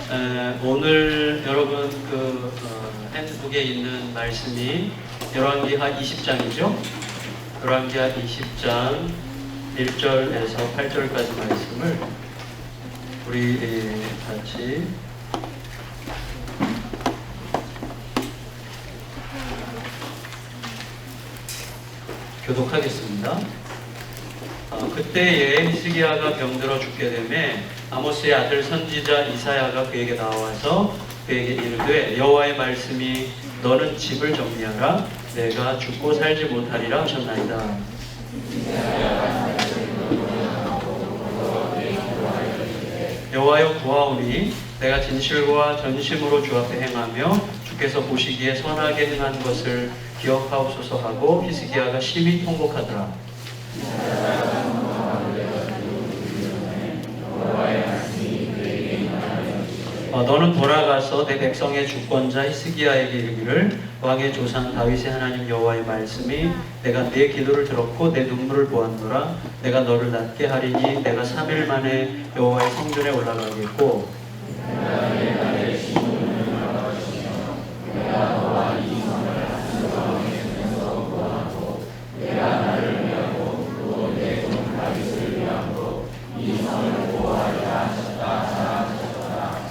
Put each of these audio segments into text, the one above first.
오늘 여러분 핸드북에 있는 말씀이 열왕기하 20장이죠. 열왕기하 20장 1절에서 8절까지 말씀을 우리 같이 교독하겠습니다. 그때에 히스기야가 병들어 죽게 되매 아모스의 아들 선지자 이사야가 그에게 나와서 그에게 이르되 여호와의 말씀이 너는 집을 정리하라 내가 죽고 살지 못하리라 하셨나이다. 여호와여 구하오니 내가 진실과 전심으로 주 앞에 행하며 주께서 보시기에 선하게 행한 것을 기억하옵소서 하고 히스기야가 심히 통곡하더라. 너는 돌아가서 내 백성의 주권자 히스기야에게 이르기를 왕의 조상 다윗의 하나님 여호와의 말씀이 내가 내 기도를 들었고 내 눈물을 보았노라. 내가 너를 낫게 하리니 내가 3일 만에 여호와의 성전에 올라가겠고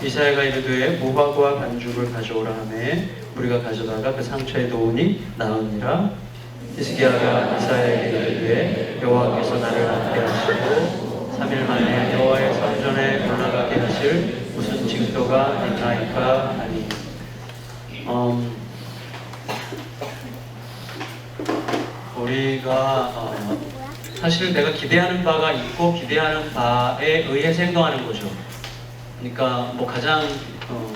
이사야가 이르되 무화과와 반죽을 가져오라 하매 우리가 가져다가 그 상처에 놓으니 나으니라. 히스기야가 이사야에게 이르되 여호와께서 나를 낫게 하시고 3일 만에 여호와의 성전에 올라가게 하실 무슨 징표가 있나이까 하니 우리가 사실 내가 기대하는 바가 있고 기대하는 바에 의해서 행동하는 거죠. 그러니까 가장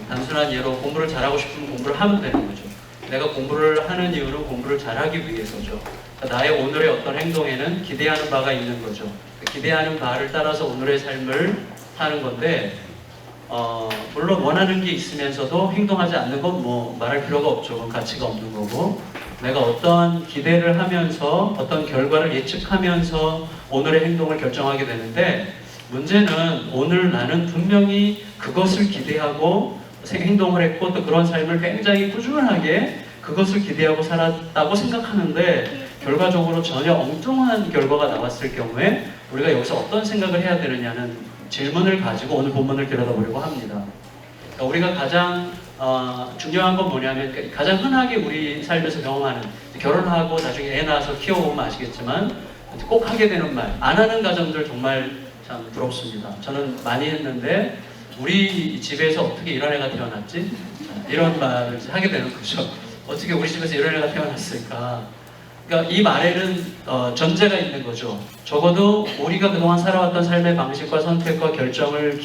단순한 예로 공부를 잘하고 싶으면 공부를 하면 되는 거죠. 내가 공부를 하는 이유는 공부를 잘하기 위해서죠. 그러니까 나의 오늘의 어떤 행동에는 기대하는 바가 있는 거죠. 기대하는 바를 따라서 오늘의 삶을 사는 건데 물론 원하는 게 있으면서도 행동하지 않는 건 말할 필요가 없죠. 그건 가치가 없는 거고 내가 어떠한 기대를 하면서 어떤 결과를 예측하면서 오늘의 행동을 결정하게 되는데 문제는 오늘 나는 분명히 그것을 기대하고 행동을 했고 또 그런 삶을 굉장히 꾸준하게 그것을 기대하고 살았다고 생각하는데 결과적으로 전혀 엉뚱한 결과가 나왔을 경우에 우리가 여기서 어떤 생각을 해야 되느냐는 질문을 가지고 오늘 본문을 들여다보려고 합니다. 그러니까 우리가 가장 중요한 건 뭐냐면 가장 흔하게 우리 삶에서 경험하는 결혼하고 나중에 애 낳아서 키워보면 아시겠지만 꼭 하게 되는 말, 안 하는 가정들 정말 참 부럽습니다. 저는 많이 했는데 우리 집에서 어떻게 이런 애가 태어났지? 이런 말을 하게 되는 거죠. 어떻게 우리 집에서 이런 애가 태어났을까? 그러니까 이 말에는 전제가 있는 거죠. 적어도 우리가 그동안 살아왔던 삶의 방식과 선택과 결정을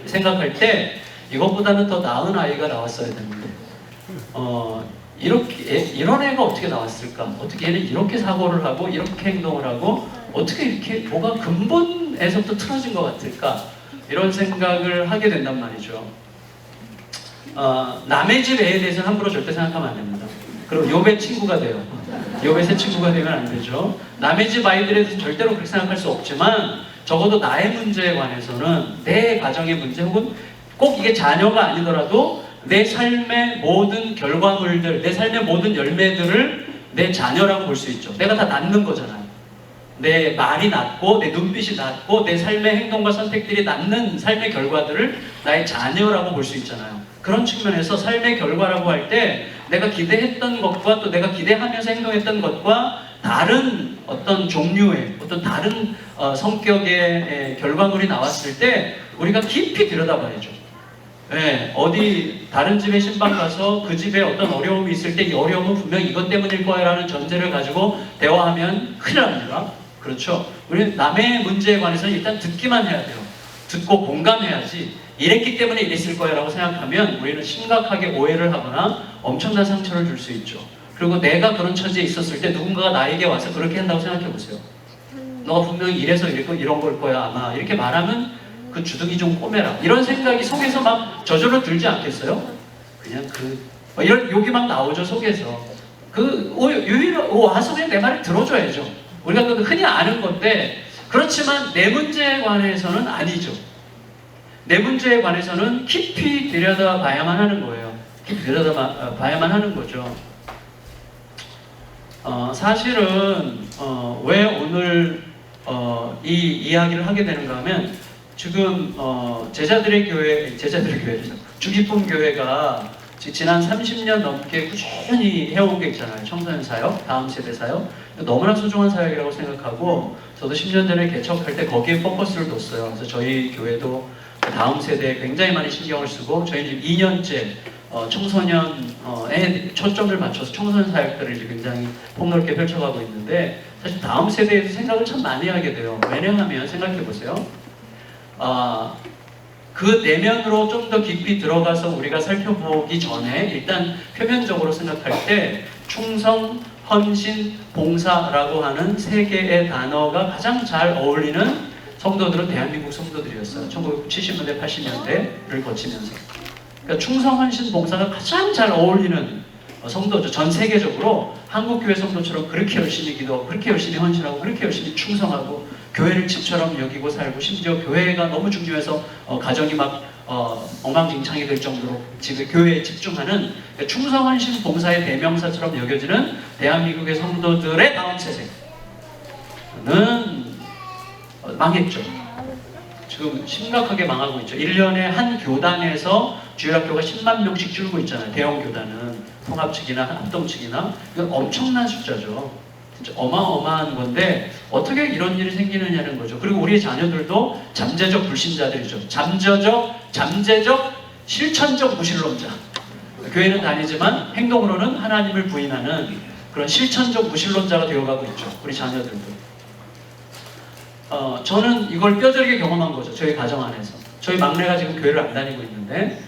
생각할 때 이것보다는 더 나은 아이가 나왔어야 되는데 이런 애가 어떻게 나왔을까? 어떻게 얘는 이렇게 사고를 하고 이렇게 행동을 하고 어떻게 이렇게 뭐가 근본에서부터 틀어진 것 같을까? 이런 생각을 하게 된단 말이죠. 남의 집 애에 대해서는 함부로 절대 생각하면 안 됩니다. 그리고 욥의 친구가 돼요. 욥의 새 친구가 되면 안 되죠. 남의 집 아이들에 대해서 절대로 그렇게 생각할 수 없지만 적어도 나의 문제에 관해서는 내 가정의 문제 혹은 꼭 이게 자녀가 아니더라도 내 삶의 모든 결과물들, 내 삶의 모든 열매들을 내 자녀라고 볼 수 있죠. 내가 다 낳는 거잖아요. 내 말이 낳고 내 눈빛이 낳고 내 삶의 행동과 선택들이 낳는 삶의 결과들을 나의 자녀라고 볼 수 있잖아요. 그런 측면에서 삶의 결과라고 할 때 내가 기대했던 것과 또 내가 기대하면서 행동했던 것과 다른 어떤 종류의 어떤 다른 성격의 결과물이 나왔을 때 우리가 깊이 들여다봐야죠. 네, 어디 다른 집에 신방 가서 그 집에 어떤 어려움이 있을 때 이 어려움은 분명히 이것 때문일 거야 라는 전제를 가지고 대화하면 큰일 납니다. 그렇죠? 우리는 남의 문제에 관해서는 일단 듣기만 해야 돼요. 듣고 공감해야지 이랬기 때문에 이랬을 거야 라고 생각하면 우리는 심각하게 오해를 하거나 엄청난 상처를 줄 수 있죠. 그리고 내가 그런 처지에 있었을 때 누군가가 나에게 와서 그렇게 한다고 생각해 보세요. 너가 분명히 이래서 이런 걸 거야 아마 이렇게 말하면 그 주둥이 좀 꼬매라 이런 생각이 속에서 막 저절로 들지 않겠어요? 그냥 이런 욕이 막 나오죠 속에서. 와서 그냥 내 말을 들어줘야죠. 우리가 흔히 아는 건데 그렇지만 내 문제에 관해서는 아니죠. 내 문제에 관해서는 깊이 들여다봐야만 하는 거예요. 깊이 들여다봐야만 하는 거죠. 사실은 왜 오늘 이 이야기를 하게 되는가 하면 지금 제자들의 교회죠. 주기쁨 교회가 지난 30년 넘게 꾸준히 해온 게 있잖아요. 청소년 사역, 다음 세대 사역. 너무나 소중한 사역이라고 생각하고 저도 10년 전에 개척할 때 거기에 포커스를 뒀어요. 그래서 저희 교회도 다음 세대에 굉장히 많이 신경을 쓰고 저희는 지금 2년째 청소년에 초점을 맞춰서 청소년 사역들을 이제 굉장히 폭넓게 펼쳐가고 있는데 사실 다음 세대에서 생각을 참 많이 하게 돼요. 왜냐하면 생각해 보세요. 그 내면으로 좀 더 깊이 들어가서 우리가 살펴보기 전에 일단 표면적으로 생각할 때 충성, 헌신, 봉사라고 하는 세 개의 단어가 가장 잘 어울리는 성도들은 대한민국 성도들이었어요. 1970년대, 80년대를 거치면서. 그러니까 충성, 헌신, 봉사가 가장 잘 어울리는 성도죠. 전 세계적으로 한국교회 성도처럼 그렇게 열심히 기도하고 그렇게 열심히 헌신하고 그렇게 열심히 충성하고 교회를 집처럼 여기고 살고 심지어 교회가 너무 중요해서 가정이 막 엉망진창이 될 정도로 지금 교회에 집중하는 충성, 헌신, 봉사의 대명사처럼 여겨지는 대한민국의 성도들의 다음 세대는 망했죠. 지금 심각하게 망하고 있죠. 1년에 한 교단에서 주일학교가 10만 명씩 줄고 있잖아요. 대형 교단은 통합 측이나 합동 측이나 이건 엄청난 숫자죠. 진짜 어마어마한 건데 어떻게 이런 일이 생기느냐는 거죠. 그리고 우리의 자녀들도 잠재적 불신자들이죠. 잠재적 실천적 무신론자. 교회는 다니지만 행동으로는 하나님을 부인하는 그런 실천적 무신론자가 되어가고 있죠. 우리 자녀들도. 저는 이걸 뼈저리게 경험한 거죠. 저희 가정 안에서. 저희 막내가 지금 교회를 안 다니고 있는데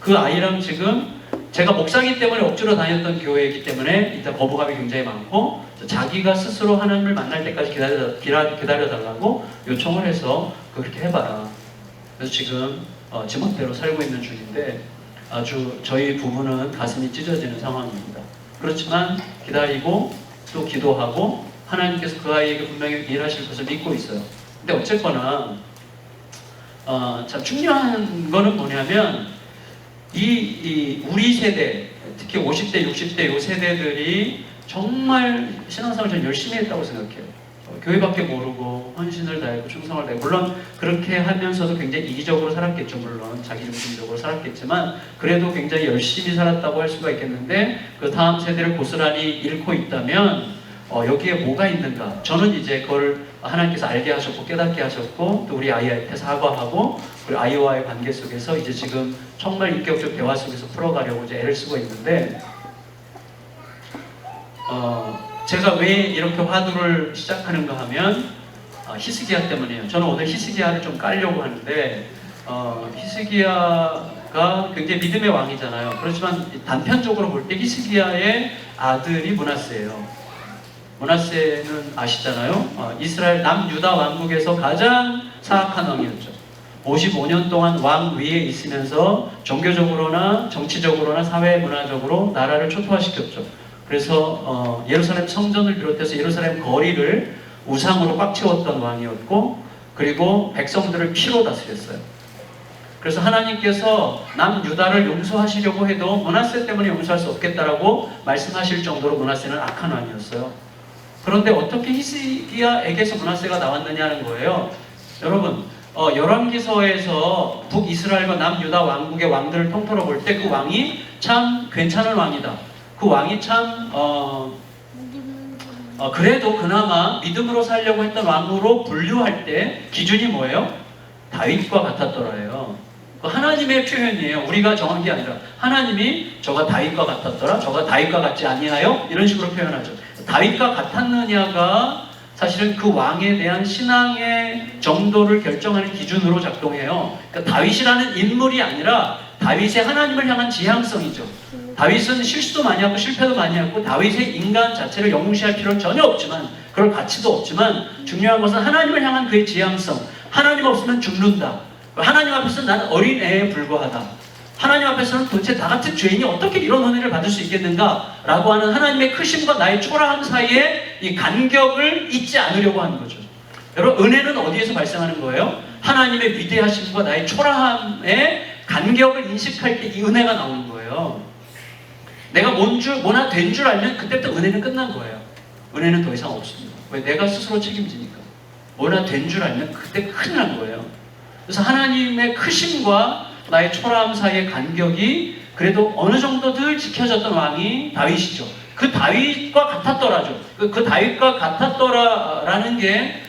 그 아이랑 지금 제가 목사이기 때문에 억지로 다녔던 교회이기 때문에 일단 거부감이 굉장히 많고 자기가 스스로 하나님을 만날 때까지 기다려달라고 요청을 해서 그렇게 해봐라. 그래서 지금 지멋대로 살고 있는 중인데 아주 저희 부부는 가슴이 찢어지는 상황입니다. 그렇지만 기다리고 또 기도하고 하나님께서 그 아이에게 분명히 일하실 것을 믿고 있어요. 근데 어쨌거나 참 중요한 거는 뭐냐면 우리 세대, 특히 50대, 60대 이 세대들이 정말 신앙생활을 좀 열심히 했다고 생각해요. 교회밖에 모르고 헌신을 다했고 충성을 다했고 물론 그렇게 하면서도 굉장히 이기적으로 살았겠죠. 물론 자기중심적으로 살았겠지만 그래도 굉장히 열심히 살았다고 할 수가 있겠는데 그 다음 세대를 고스란히 잃고 있다면 여기에 뭐가 있는가? 저는 이제 그걸 하나님께서 알게 하셨고 깨닫게 하셨고 또 우리 아이한테 사과하고 우리 아이와의 관계 속에서 이제 지금 정말 인격적 대화 속에서 풀어가려고 이제 애를 쓰고 있는데 제가 왜 이렇게 화두를 시작하는가 하면 히스기야 때문이에요. 저는 오늘 히스기야를 좀 깔려고 하는데 히스기야가 굉장히 믿음의 왕이잖아요. 그렇지만 단편적으로 볼 때 히스기야의 아들이 므낫세예요. 므낫세는 아시잖아요. 이스라엘 남유다 왕국에서 가장 사악한 왕이었죠. 55년 동안 왕 위에 있으면서 종교적으로나 정치적으로나 사회 문화적으로 나라를 초토화시켰죠. 그래서 예루살렘 성전을 비롯해서 예루살렘 거리를 우상으로 꽉 채웠던 왕이었고 그리고 백성들을 피로 다스렸어요. 그래서 하나님께서 남유다를 용서하시려고 해도 므낫세 때문에 용서할 수 없겠다라고 말씀하실 정도로 므낫세는 악한 왕이었어요. 그런데 어떻게 히스기야에게서 므낫세가 나왔느냐는 거예요. 여러분, 열왕기서에서 북이스라엘과 남유다 왕국의 왕들을 통틀어 볼 때 그 왕이 참 괜찮은 왕이다. 그 왕이 참 그래도 그나마 믿음으로 살려고 했던 왕으로 분류할 때 기준이 뭐예요? 다윗과 같았더라예요. 하나님의 표현이에요. 우리가 정한 게 아니라 하나님이 저가 다윗과 같았더라, 저가 다윗과 같지 아니하여 이런 식으로 표현하죠. 다윗과 같았느냐가 사실은 그 왕에 대한 신앙의 정도를 결정하는 기준으로 작동해요. 그러니까 다윗이라는 인물이 아니라 다윗의 하나님을 향한 지향성이죠. 다윗은 실수도 많이 하고 실패도 많이 하고 다윗의 인간 자체를 영웅시할 필요는 전혀 없지만 그럴 가치도 없지만 중요한 것은 하나님을 향한 그의 지향성. 하나님 없으면 죽는다. 하나님 앞에서는 나는 어린애에 불과하다. 하나님 앞에서는 도대체 나 같은 죄인이 어떻게 이런 은혜를 받을 수 있겠는가? 라고 하는 하나님의 크심과 나의 초라함 사이에 이 간격을 잊지 않으려고 하는 거죠. 여러분, 은혜는 어디에서 발생하는 거예요? 하나님의 위대하심과 나의 초라함의 간격을 인식할 때 이 은혜가 나오는 거예요. 내가 뭐나 된 줄 알면 그때부터 은혜는 끝난 거예요. 은혜는 더 이상 없습니다. 왜? 내가 스스로 책임지니까. 뭐나 된 줄 알면 그때 큰일 난 거예요. 그래서 하나님의 크심과 나의 초라함 사이의 간격이 그래도 어느 정도 늘 지켜졌던 왕이 다윗이죠. 그 다윗과 같았더라죠. 그 다윗과 같았더라라는 게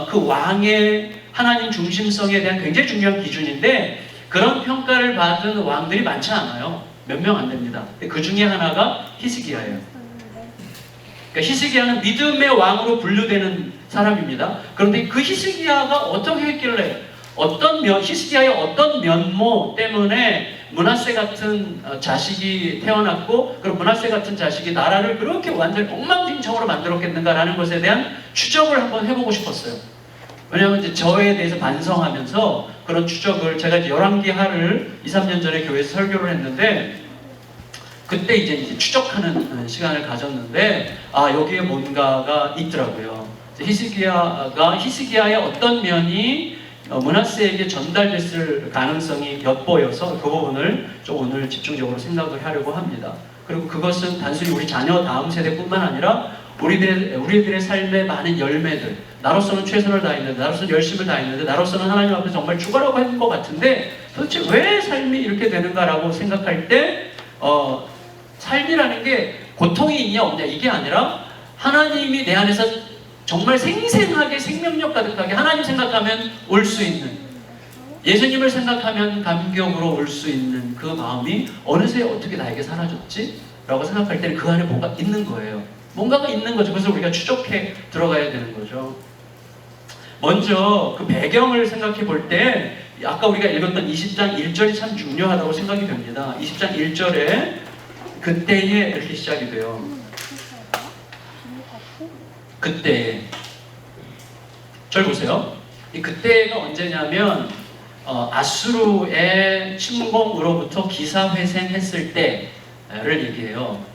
그 왕의 하나님 중심성에 대한 굉장히 중요한 기준인데, 그런 평가를 받은 왕들이 많지 않아요. 몇 명 안 됩니다. 그 중에 하나가 히스기야예요. 그러니까 히스기야는 믿음의 왕으로 분류되는 사람입니다. 그런데 그 히스기야가 어떻게 했길래, 히스기야의 어떤 면모 때문에 므낫세 같은 자식이 태어났고, 그리고 므낫세 같은 자식이 나라를 그렇게 완전히 엉망진창으로 만들었겠는가라는 것에 대한 추적을 한번 해보고 싶었어요. 왜냐하면 이제 저에 대해서 반성하면서 그런 추적을, 제가 이제 열왕기하를 2, 3년 전에 교회에서 설교를 했는데, 그때 이제 추적하는 시간을 가졌는데, 여기에 뭔가가 있더라고요. 히스기야의 어떤 면이 므낫세에게 전달됐을 가능성이 엿보여서 그 부분을 좀 오늘 집중적으로 생각을 하려고 합니다. 그리고 그것은 단순히 우리 자녀 다음 세대뿐만 아니라 우리들의 삶의 많은 열매들, 나로서는 최선을 다했는데, 나로서는 열심을 다했는데, 나로서는 하나님 앞에 정말 죽어라고 했는 것 같은데 도대체 왜 삶이 이렇게 되는가라고 생각할 때 삶이라는 게 고통이 있냐 없냐 이게 아니라 하나님이 내 안에서 정말 생생하게 생명력 가득하게 하나님 생각하면 올 수 있는, 예수님을 생각하면 감격으로 올 수 있는 그 마음이 어느새 어떻게 나에게 사라졌지? 라고 생각할 때는 그 안에 뭔가 있는 거예요. 뭔가가 있는 거죠. 그래서 우리가 추적해 들어가야 되는 거죠. 먼저 그 배경을 생각해 볼 때 아까 우리가 읽었던 20장 1절이 참 중요하다고 생각이 됩니다. 20장 1절에 그때에 이렇게 시작이 돼요. 그때. 절 보세요. 이 그때가 언제냐면 아수르의 침공으로부터 기사회생했을 때를 얘기해요.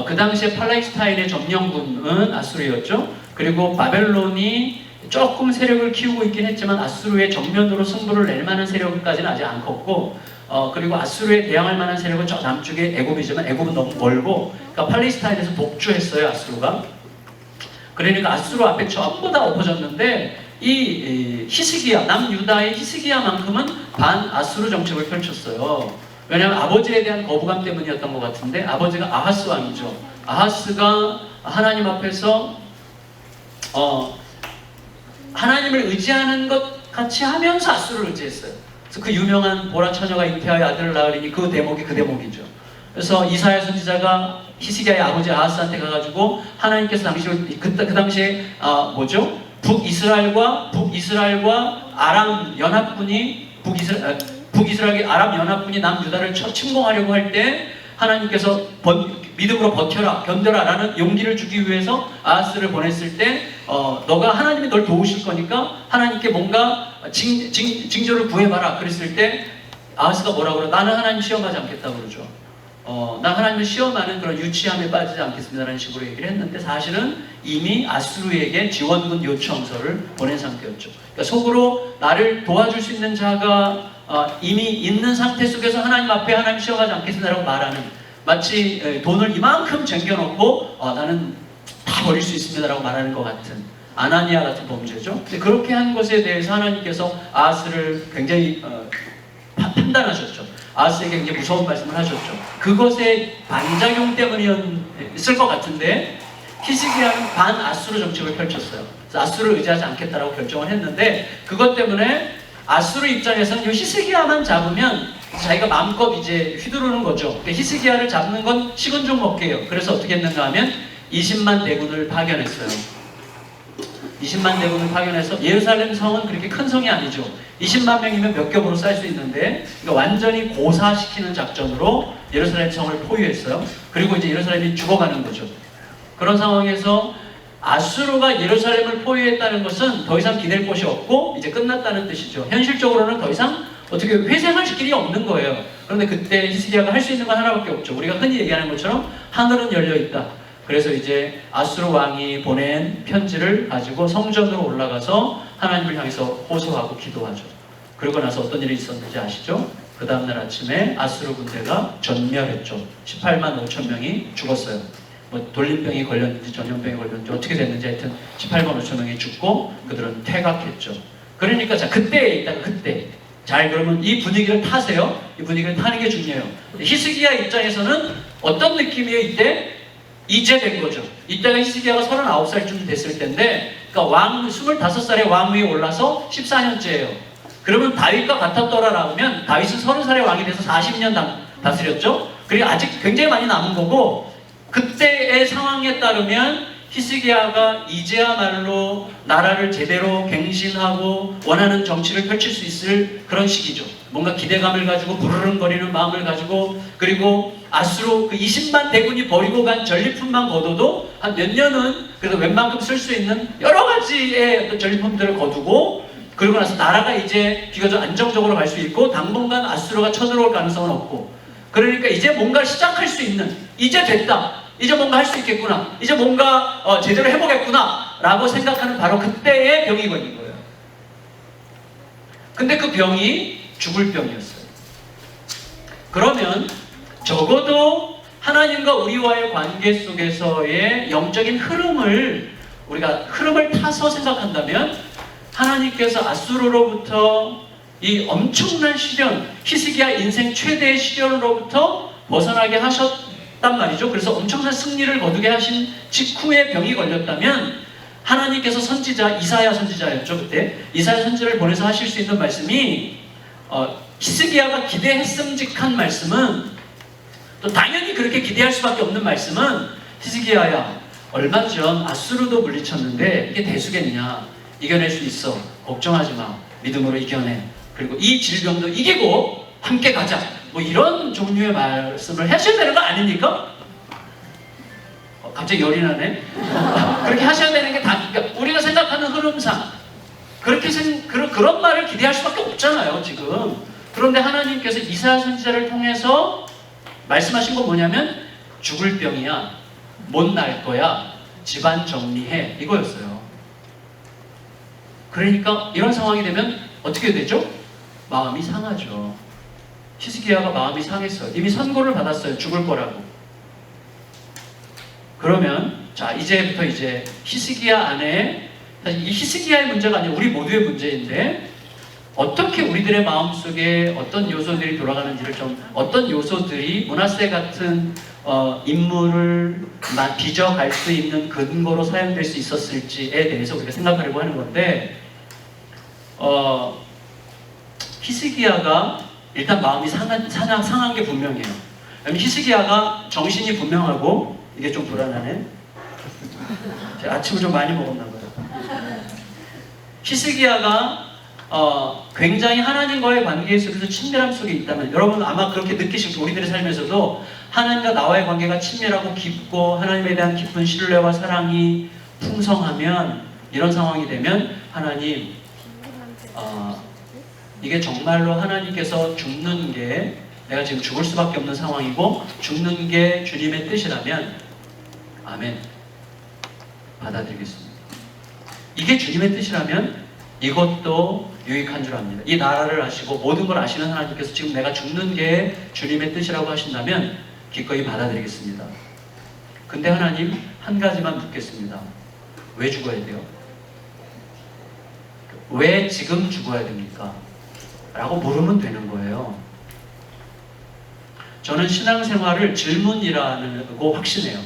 그 당시에 팔레스타인의 점령군은 아수르였죠. 그리고 바벨론이 조금 세력을 키우고 있긴 했지만 아수르의 정면으로 승부를 낼 만한 세력까지는 아직 안 컸고, 그리고 아수르에 대항할 만한 세력은 저 남쪽에 애굽이지만 애굽은 너무 멀고, 그러니까 팔레스타인에서 독주했어요, 아수르가. 그러니까 아수르 앞에 전부 다 엎어졌는데 이 히스기야, 남유다의 히스기야만큼은 반아수르 정책을 펼쳤어요. 왜냐하면 아버지에 대한 거부감 때문이었던 것 같은데, 아버지가 아하스 왕이죠. 아하스가 하나님 앞에서 하나님을 의지하는 것 같이 하면서 아수르를 의지했어요. 그래서 그 유명한 보라 처녀가 잉태하여 아들을 낳으리니 그 대목이 그 대목이죠. 그래서 이사야 선지자가 히스기야의 아버지 아하스한테 가가지고 하나님께서 그 당시에 북이스라엘과 아람 연합군이 북이스라엘의 아람 연합군이 남유다를 침공하려고 할 때 하나님께서 믿음으로 버텨라, 견뎌라 라는 용기를 주기 위해서 아하스를 보냈을 때 너가 하나님이 널 도우실 거니까 하나님께 뭔가 징조를 구해봐라 그랬을 때 아하스가 뭐라고 그래? 나는 하나님 시험하지 않겠다고 그러죠. 난 하나님을 시험하는 그런 유치함에 빠지지 않겠습니다라는 식으로 얘기를 했는데, 사실은 이미 아수르에게 지원군 요청서를 보낸 상태였죠. 그러니까 속으로 나를 도와줄 수 있는 자가 이미 있는 상태 속에서 하나님 앞에 하나님 시험하지 않겠습니다라고 말하는, 마치 돈을 이만큼 쟁겨놓고 나는 다 버릴 수 있습니다라고 말하는 것 같은 아나니아 같은 범죄죠. 근데 그렇게 한 것에 대해서 하나님께서 아하스를 굉장히 판단하셨죠. 아하스에게 굉장히 무서운 말씀을 하셨죠. 그것의 반작용 때문이었을 것 같은데 히스기야는 반아수르 정책을 펼쳤어요. 그래서 아수르를 의지하지 않겠다라고 결정을 했는데, 그것 때문에 아수르 입장에서는 이 히스기야만 잡으면 자기가 마음껏 이제 휘두르는 거죠. 그러니까 히스기야를 잡는 건 식은 죽 먹게요. 그래서 어떻게 했는가 하면 20만 대군을 파견했어요. 20만 대군을 파견해서, 예루살렘 성은 그렇게 큰 성이 아니죠. 20만 명이면 몇 겹으로 쌀 수 있는데, 그러니까 완전히 고사시키는 작전으로 예루살렘 성을 포위했어요. 그리고 이제 예루살렘이 죽어가는 거죠. 그런 상황에서 아수르가 예루살렘을 포위했다는 것은 더 이상 기댈 곳이 없고 이제 끝났다는 뜻이죠. 현실적으로는 더 이상 어떻게 회생할 길이 없는 거예요. 그런데 그때 히스기야가 할 수 있는 건 하나밖에 없죠. 우리가 흔히 얘기하는 것처럼 하늘은 열려 있다. 그래서 이제 아수르 왕이 보낸 편지를 가지고 성전으로 올라가서 하나님을 향해서 호소하고 기도하죠. 그러고 나서 어떤 일이 있었는지 아시죠? 그 다음날 아침에 아수르 군대가 전멸했죠. 18만 5천 명이 죽었어요. 뭐 돌림병이 걸렸는지 전염병이 걸렸는지 어떻게 됐는지 하여튼 18만 5천 명이 죽고 그들은 퇴각했죠. 그러니까 자, 그때에 있다가 그때 잘 그러면 이 분위기를 타세요. 이 분위기를 타는 게 중요해요. 히스기야 입장에서는 어떤 느낌이에요? 이제 된 거죠. 이때가 히스기야가 39살쯤 됐을 때인데, 그러니까 왕 25살에 왕위에 올라서 14년째예요. 그러면 다윗과 같았더라라고 하면 다윗은 30살에 왕이 돼서 40년 다스렸죠. 그리고 아직 굉장히 많이 남은 거고, 그때의 상황에 따르면 히스기야가 이제야말로 나라를 제대로 갱신하고 원하는 정치를 펼칠 수 있을 그런 시기죠. 뭔가 기대감을 가지고 부르릉거리는 마음을 가지고, 그리고 아수르 그 20만 대군이 버리고 간 전리품만 거둬도 한 몇 년은 그래도 웬만큼 쓸 수 있는 여러 가지의 어떤 전리품들을 거두고, 그러고 나서 나라가 이제 비교적 안정적으로 갈 수 있고 당분간 아수르가 쳐들어올 가능성은 없고, 그러니까 이제 뭔가 시작할 수 있는, 이제 됐다, 이제 뭔가 할 수 있겠구나, 이제 뭔가 제대로 해보겠구나 라고 생각하는 바로 그때의 병이 걸린 거예요. 근데 그 병이 죽을 병이었어요. 그러면 적어도 하나님과 우리와의 관계 속에서의 영적인 흐름을 타서 생각한다면, 하나님께서 아수르로부터 이 엄청난 시련, 히스기야 인생 최대의 시련으로부터 벗어나게 하셨단 말이죠. 그래서 엄청난 승리를 거두게 하신 직후에 병이 걸렸다면, 하나님께서 선지자, 이사야 선지자였죠 그때. 이사야 선지자를 보내서 하실 수 있는 말씀이, 히스기야가 기대했음직한 말씀은, 또 당연히 그렇게 기대할 수밖에 없는 말씀은, 히스기야야, 얼마 전 아수르도 물리쳤는데 이게 대수겠냐, 이겨낼 수 있어, 걱정하지 마, 믿음으로 이겨내, 그리고 이 질병도 이기고 함께 가자, 뭐 이런 종류의 말씀을 하셔야 되는 거 아닙니까? 갑자기 열이 나네. 그렇게 하셔야 되는 게 그러니까 우리가 생각하는 흐름상 그런 말을 기대할 수밖에 없잖아요 지금. 그런데 하나님께서 이사야 선지자를 통해서 말씀하신 건 뭐냐면, 죽을 병이야, 못 날 거야, 집안 정리해, 이거였어요. 그러니까 이런 상황이 되면 어떻게 되죠? 마음이 상하죠. 히스기야가 마음이 상했어요. 이미 선고를 받았어요. 죽을 거라고. 그러면 자, 이제부터 이제 히스기야 안에, 사실 이 히스기야의 문제가 아니라 우리 모두의 문제인데, 어떻게 우리들의 마음속에 어떤 요소들이 돌아가는지를 어떤 요소들이 므낫세 같은 인물을 빚어갈 수 있는 근거로 사용될 수 있었을지에 대해서 우리가 생각하려고 하는 건데, 히스기야가 일단 마음이 상한 게 분명해요. 히스기야가 정신이 분명하고, 이게 좀 불안하네. 제가 아침을 좀 많이 먹었나 봐요. 히스기야가 굉장히 하나님과의 관계 속에서 친밀함 속에 있다면, 여러분 아마 그렇게 느끼실 거예요. 우리들의 삶에서도 하나님과 나와의 관계가 친밀하고 깊고 하나님에 대한 깊은 신뢰와 사랑이 풍성하면, 이런 상황이 되면 하나님, 이게 정말로 하나님께서 죽는 게, 내가 지금 죽을 수밖에 없는 상황이고 죽는 게 주님의 뜻이라면 아멘, 받아들이겠습니다. 이게 주님의 뜻이라면 이것도 유익한 줄 압니다. 이 나라를 아시고 모든 걸 아시는 하나님께서 지금 내가 죽는 게 주님의 뜻이라고 하신다면 기꺼이 받아들이겠습니다. 근데 하나님, 한 가지만 묻겠습니다. 왜 죽어야 돼요? 왜 지금 죽어야 됩니까? 라고 물으면 되는 거예요. 저는 신앙생활을 질문이라고 확신해요.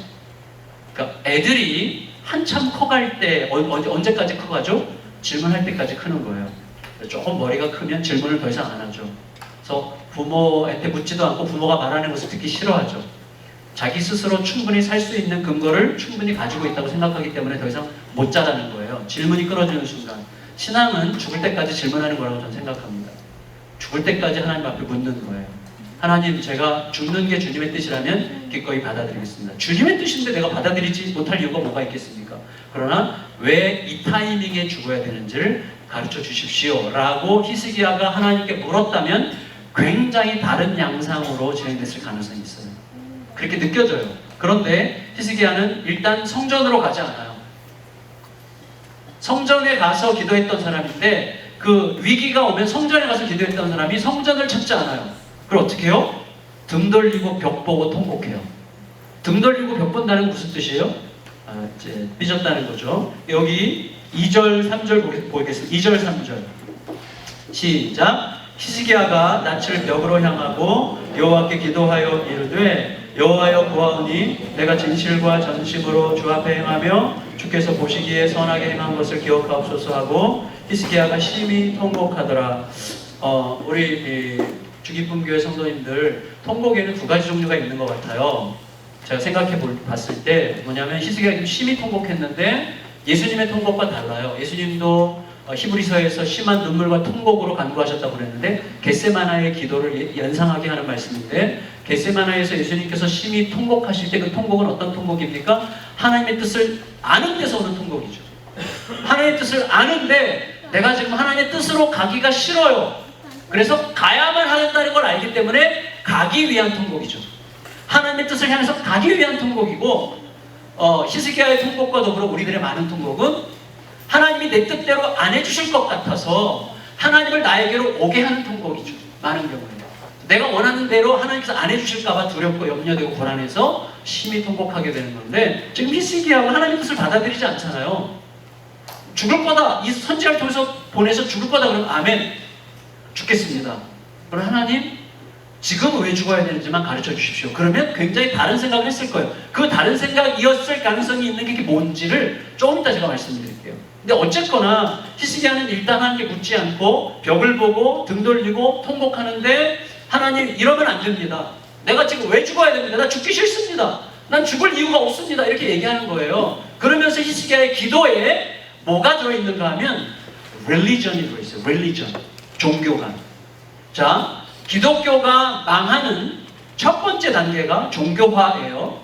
그러니까 애들이 한참 커갈 때, 언제까지 커가죠? 질문할 때까지 크는 거예요. 조금 머리가 크면 질문을 더 이상 안 하죠. 그래서 부모한테 묻지도 않고 부모가 말하는 것을 듣기 싫어하죠. 자기 스스로 충분히 살 수 있는 근거를 충분히 가지고 있다고 생각하기 때문에 더 이상 못 자라는 거예요. 질문이 끊어지는 순간. 신앙은 죽을 때까지 질문하는 거라고 저는 생각합니다. 죽을 때까지 하나님 앞에 묻는 거예요. 하나님, 제가 죽는 게 주님의 뜻이라면 기꺼이 받아들이겠습니다. 주님의 뜻인데 내가 받아들이지 못할 이유가 뭐가 있겠습니까? 그러나 왜 이 타이밍에 죽어야 되는지를 가르쳐 주십시오 라고 히스기야가 하나님께 물었다면 굉장히 다른 양상으로 진행됐을 가능성이 있어요. 그렇게 느껴져요. 그런데 히스기야는 일단 성전으로 가지 않아요. 성전에 가서 기도했던 사람인데 그 위기가 오면 성전에 가서 기도했던 사람이 성전을 찾지 않아요. 그럼 어떻게 해요? 등 돌리고 벽 보고 통곡해요. 등 돌리고 벽 본다는 건 무슨 뜻이에요? 이제 삐졌다는 거죠. 여기 2절, 3절 보겠습니다. 2절, 3절. 시작. 히스기야가 낯을 벽으로 향하고 여호와께 기도하여 이르되 여호와여 보아오니 내가 진실과 전심으로 주 앞에 행하며 주께서 보시기에 선하게 행한 것을 기억하옵소서 하고 히스기야가 심히 통곡하더라. 우리 주기쁨 교회 성도님들 통곡에는 두 가지 종류가 있는 것 같아요. 제가 생각해 봤을 때 뭐냐면 히스기야가 심히 통곡했는데 예수님의 통곡과 달라요. 예수님도 히브리서에서 심한 눈물과 통곡으로 간구하셨다고 그랬는데 겟세마나의 기도를 연상하게 하는 말씀인데 겟세마나에서 예수님께서 심히 통곡하실 때 그 통곡은 어떤 통곡입니까? 하나님의 뜻을 아는 데서 오는 통곡이죠. 하나님의 뜻을 아는데 내가 지금 하나님의 뜻으로 가기가 싫어요. 그래서 가야만 하겠다는 걸 알기 때문에 가기 위한 통곡이죠. 하나님의 뜻을 향해서 가기 위한 통곡이고 히스기야의 통곡과 더불어 우리들의 많은 통곡은 하나님이 내 뜻대로 안 해주실 것 같아서 하나님을 나에게로 오게 하는 통곡이죠. 많은 경우에 내가 원하는 대로 하나님께서 안 해주실까 봐 두렵고 염려되고 불안해서 심히 통곡하게 되는 건데 지금 히스기야가 하나님의 뜻을 받아들이지 않잖아요. 죽을 거다. 이 선지자를 통해서 보내서 죽을 거다. 그러면 아멘. 죽겠습니다. 그럼 하나님 지금 왜 죽어야 되는지만 가르쳐 주십시오. 그러면 굉장히 다른 생각을 했을 거예요. 그 다른 생각이었을 가능성이 있는 게 뭔지를 조금 이따 제가 말씀드릴게요. 근데 어쨌거나 히스기야는 일단 하나님께 묻지 않고 벽을 보고 등 돌리고 통곡하는데 하나님 이러면 안 됩니다. 내가 지금 왜 죽어야 됩니다. 나 죽기 싫습니다. 난 죽을 이유가 없습니다. 이렇게 얘기하는 거예요. 그러면서 히스기야의 기도에 뭐가 들어있는가 하면 religion이 들어있어요. religion. 종교관. 자, 기독교가 망하는 첫 번째 단계가 종교화예요.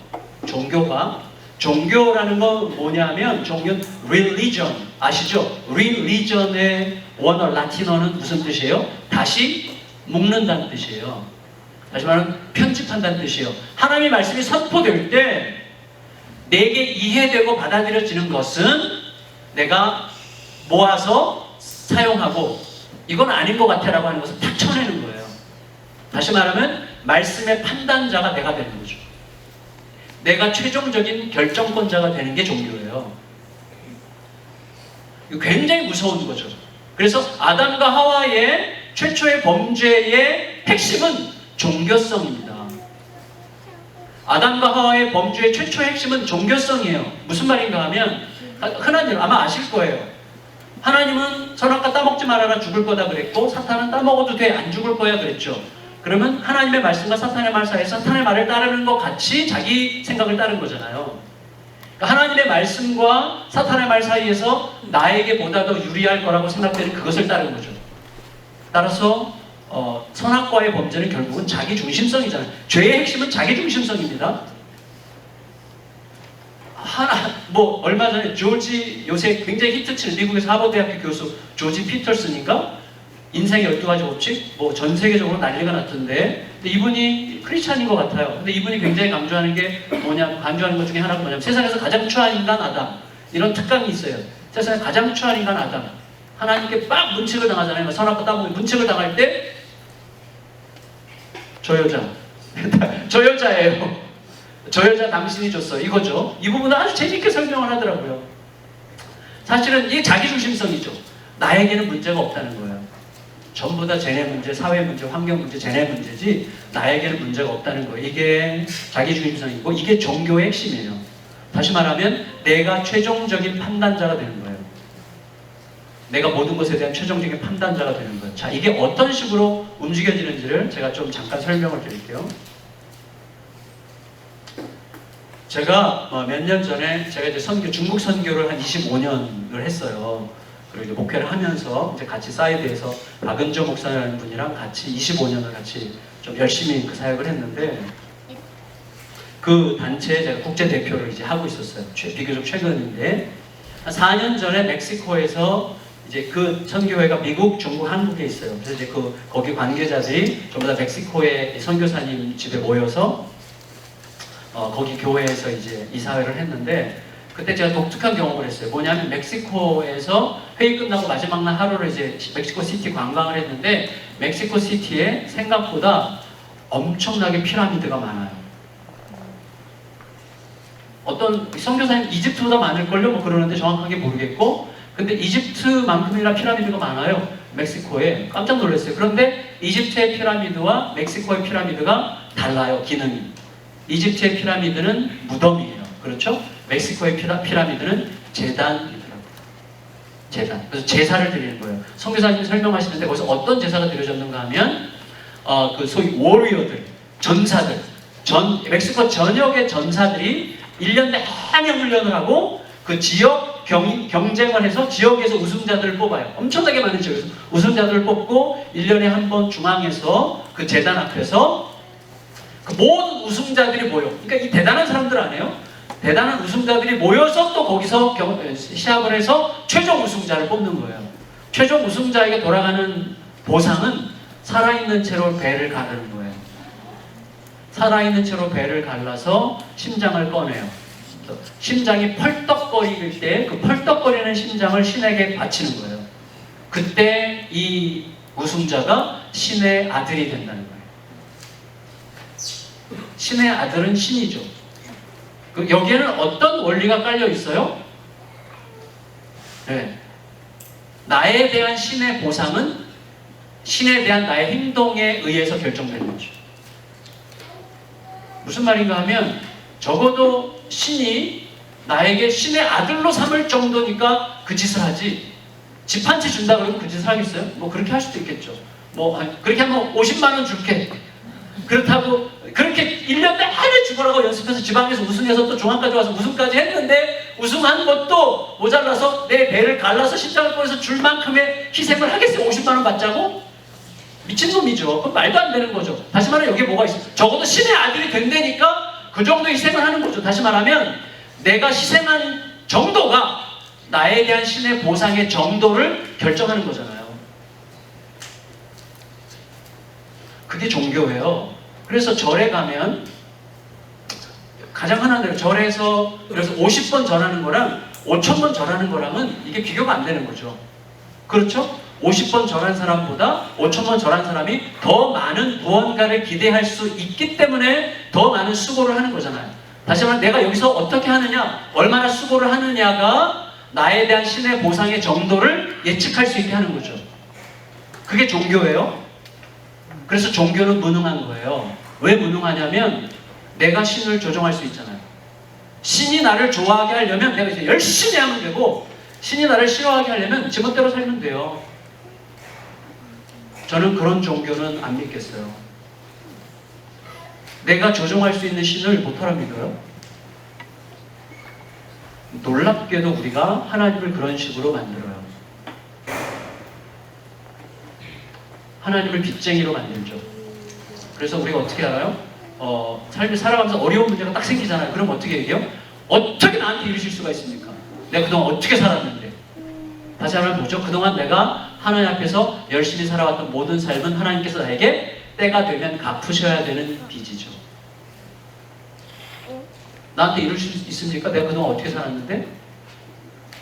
종교화. 종교라는 건 뭐냐면 종교는 religion 아시죠? religion의 원어 라틴어는 무슨 뜻이에요? 다시 묶는다는 뜻이에요. 다시 말하면 편집한다는 뜻이에요. 하나님의 말씀이 선포될 때 내게 이해되고 받아들여지는 것은 내가 모아서 사용하고 이건 아닌 것 같아 라고 하는 것을 탁 쳐내는 거예요. 다시 말하면 말씀의 판단자가 내가 되는 거죠. 내가 최종적인 결정권자가 되는 게 종교예요. 이거 굉장히 무서운 거죠. 그래서 아담과 하와의 최초의 범죄의 핵심은 종교성입니다. 아담과 하와의 범죄의 최초의 핵심은 종교성이에요. 무슨 말인가 하면 흔한 일 아마 아실 거예요. 하나님은 선악과 따먹지 말아라 죽을 거다 그랬고 사탄은 따먹어도 돼 안 죽을 거야 그랬죠. 그러면 하나님의 말씀과 사탄의 말 사이에서 사탄의 말을 따르는 것 같이 자기 생각을 따른 거잖아요. 그러니까 하나님의 말씀과 사탄의 말 사이에서 나에게 보다 더 유리할 거라고 생각되는 그것을 따른 거죠. 따라서 선악과의 범죄는 결국은 자기 중심성이잖아요. 죄의 핵심은 자기 중심성입니다. 얼마 전에 요새 굉장히 히트치는 미국에서 하버드대학교 교수 조지 피터슨인가? 인생의 12가지 법칙? 전 세계적으로 난리가 났던데 근데 이분이 크리스찬인 것 같아요. 근데 이분이 굉장히 강조하는 것 중에 하나가 뭐냐면 세상에서 가장 추한 인간 아담 이런 특강이 있어요. 세상에 가장 추한 인간 아담 하나님께 막 문책을 당하잖아요. 선악과 따먹고 문책을 당할 때 저 여자예요. 저 여자 당신이 줬어 이거죠. 이 부분은 아주 재밌게 설명을 하더라고요. 사실은 이게 자기중심성이죠. 나에게는 문제가 없다는 거예요. 전부 다 쟤네 문제, 사회 문제, 환경 문제, 쟤네 문제지 나에게는 문제가 없다는 거예요. 이게 자기중심성이고 이게 종교의 핵심이에요. 다시 말하면 내가 최종적인 판단자가 되는 거예요. 내가 모든 것에 대한 최종적인 판단자가 되는 거예요. 자, 이게 어떤 식으로 움직여지는지를 제가 좀 잠깐 설명을 드릴게요. 제가 몇 년 전에 제가 이제 중국 선교를 한 25년을 했어요. 그리고 이제 목회를 하면서 이제 같이 사이드에서 박은조 목사라는 분이랑 같이 25년을 같이 좀 열심히 그 사역을 했는데 그 단체에 제가 국제 대표를 이제 하고 있었어요. 비교적 최근인데 한 4년 전에 멕시코에서 이제 그 선교회가 미국, 중국, 한국에 있어요. 그래서 이제 거기 관계자들이 전부 다 멕시코의 선교사님 집에 모여서 거기 교회에서 이제 이사회를 했는데 그때 제가 독특한 경험을 했어요. 뭐냐면 멕시코에서 회의 끝나고 마지막 날 하루를 이제 멕시코 시티 관광을 했는데 멕시코 시티에 생각보다 엄청나게 피라미드가 많아요. 어떤 선교사님 이집트보다 많을걸요? 뭐 그러는데 정확하게 모르겠고, 근데 이집트만큼이나 피라미드가 많아요. 멕시코에. 깜짝 놀랐어요. 그런데 이집트의 피라미드와 멕시코의 피라미드가 달라요. 기능이. 이집트의 피라미드는 무덤이에요. 그렇죠? 멕시코의 피라미드는 제단이더라고요. 제단. 그래서 제사를 드리는 거예요. 선교사님이 설명하시는데 거기서 어떤 제사가 드려졌는가 하면 그 소위 워리어들, 전사들, 멕시코 전역의 전사들이 1년 내내 훈련을 하고 그 지역 경쟁을 해서 지역에서 우승자들을 뽑아요. 엄청나게 많은 지역에서 우승자들을 뽑고 1년에 한 번 중앙에서 그 제단 앞에서 그 모든 우승자들이 모여. 그러니까 이 대단한 사람들 아니에요? 대단한 우승자들이 모여서 또 거기서 시합을 해서 최종 우승자를 뽑는 거예요. 최종 우승자에게 돌아가는 보상은 살아있는 채로 배를 가르는 거예요. 살아있는 채로 배를 갈라서 심장을 꺼내요. 심장이 펄떡거릴 때 그 펄떡거리는 심장을 신에게 바치는 거예요. 그때 이 우승자가 신의 아들이 된다는 거예요. 신의 아들은 신이죠. 여기에는 어떤 원리가 깔려 있어요? 네. 나에 대한 신의 보상은 신에 대한 나의 행동에 의해서 결정되는 거죠. 무슨 말인가 하면 적어도 신이 나에게 신의 아들로 삼을 정도니까 그 짓을 하지. 집 한 채 준다 그러면 그 짓을 하겠어요? 뭐 그렇게 할 수도 있겠죠. 뭐 그렇게 하면 50만 원 줄게. 그렇다고 그렇게 1년 내내 죽으라고 연습해서 지방에서 우승해서 또 중앙까지 와서 우승까지 했는데 우승한 것도 모자라서 내 배를 갈라서 심장을 꺼내서 줄 만큼의 희생을 하겠어요? 50만 원 받자고? 미친놈이죠. 그건 말도 안 되는 거죠. 다시 말하면 여기에 뭐가 있어요? 적어도 신의 아들이 된다니까 그 정도 희생을 하는 거죠. 다시 말하면 내가 희생한 정도가 나에 대한 신의 보상의 정도를 결정하는 거잖아요. 그게 종교예요. 그래서 절에 가면 가장 흔한 대로 절에서 그래서 50번 절하는 거랑 5,000번 절하는 거랑은 이게 비교가 안 되는 거죠. 그렇죠? 50번 절한 사람보다 5,000번 절한 사람이 더 많은 무언가를 기대할 수 있기 때문에 더 많은 수고를 하는 거잖아요. 다시 말하면 내가 여기서 어떻게 하느냐, 얼마나 수고를 하느냐가 나에 대한 신의 보상의 정도를 예측할 수 있게 하는 거죠. 그게 종교예요. 그래서 종교는 무능한 거예요. 왜 무능하냐면 내가 신을 조종할 수 있잖아요. 신이 나를 좋아하게 하려면 내가 이제 열심히 하면 되고 신이 나를 싫어하게 하려면 지멋대로 살면 돼요. 저는 그런 종교는 안 믿겠어요. 내가 조종할 수 있는 신을 못하라 믿어요? 놀랍게도 우리가 하나님을 그런 식으로 만들어요. 하나님을 빚쟁이로 만들죠. 그래서 우리가 어떻게 알아요? 삶을 살아가면서 어려운 문제가 딱 생기잖아요. 그럼 어떻게 얘기해요? 어떻게 나한테 이러실 수가 있습니까? 내가 그동안 어떻게 살았는데? 다시 한번 보죠. 그동안 내가 하나님 앞에서 열심히 살아왔던 모든 삶은 하나님께서 나에게 때가 되면 갚으셔야 되는 빚이죠. 나한테 이럴 수 있습니까? 내가 그동안 어떻게 살았는데?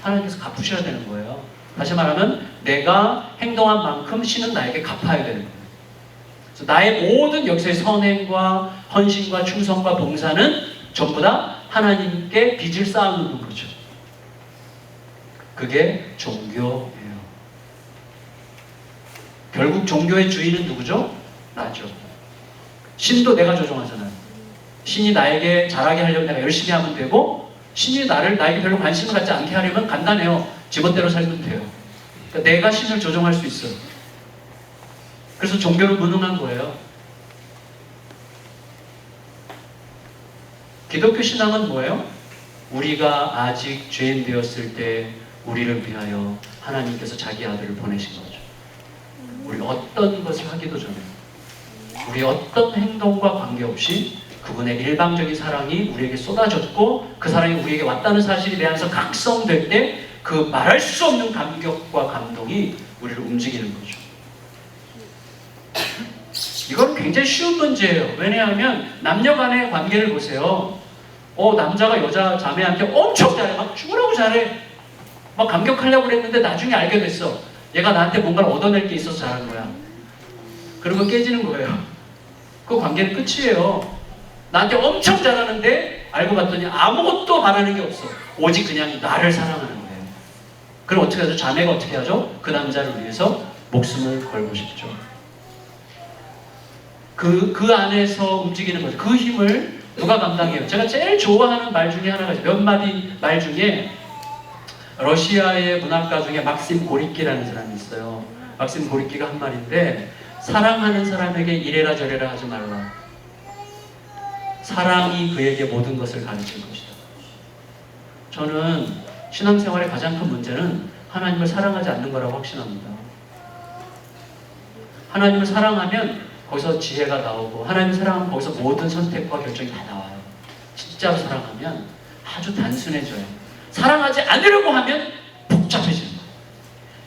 하나님께서 갚으셔야 되는 거예요. 다시 말하면 내가 행동한 만큼 신은 나에게 갚아야 되는 거예요. 그래서 나의 모든 역사의 선행과 헌신과 충성과 봉사는 전부 다 하나님께 빚을 쌓아놓는 거죠. 그게 종교예요. 결국 종교의 주인은 누구죠? 나죠. 신도 내가 조종하잖아요. 신이 나에게 잘하게 하려면 내가 열심히 하면 되고 신이 나에게 별로 관심을 갖지 않게 하려면 간단해요. 지멋대로 살면 돼요. 그러니까 내가 신을 조종할 수 있어요. 그래서 종교는 무능한 거예요. 기독교 신앙은 뭐예요? 우리가 아직 죄인 되었을 때 우리를 위하여 하나님께서 자기 아들을 보내신 거죠. 우리 어떤 것을 하기도 전에 우리 어떤 행동과 관계없이 그분의 일방적인 사랑이 우리에게 쏟아졌고 그 사랑이 우리에게 왔다는 사실이 내 안에서 각성될 때 그 말할 수 없는 감격과 감동이 우리를 움직이는 거죠. 이건 굉장히 쉬운 문제예요. 왜냐하면 남녀 간의 관계를 보세요. 남자가 여자 자매한테 엄청 잘해. 막 죽으라고 잘해. 막 감격하려고 그랬는데 나중에 알게 됐어. 얘가 나한테 뭔가를 얻어낼 게 있어서 잘하는 거야. 그러면 깨지는 거예요. 그 관계는 끝이에요. 나한테 엄청 잘하는데 알고 봤더니 아무것도 바라는 게 없어. 오직 그냥 나를 사랑하는 거예요. 그럼 어떻게 하죠? 자매가 어떻게 하죠? 그 남자를 위해서 목숨을 걸고 싶죠. 그 안에서 움직이는 거죠. 그 힘을 누가 감당해요? 제가 제일 좋아하는 말 중에 하나가 있어요. 몇 마디 말 중에 러시아의 문학가 중에 막심 고리끼라는 사람이 있어요. 막심 고리끼가 한 말인데, 사랑하는 사람에게 이래라 저래라 하지 말라. 사랑이 그에게 모든 것을 가르칠 것이다. 저는 신앙생활의 가장 큰 문제는 하나님을 사랑하지 않는 거라고 확신합니다. 하나님을 사랑하면 거기서 지혜가 나오고, 하나님을 사랑하면 거기서 모든 선택과 결정이 다 나와요. 진짜로 사랑하면 아주 단순해져요. 사랑하지 않으려고 하면 복잡해지는 거예요.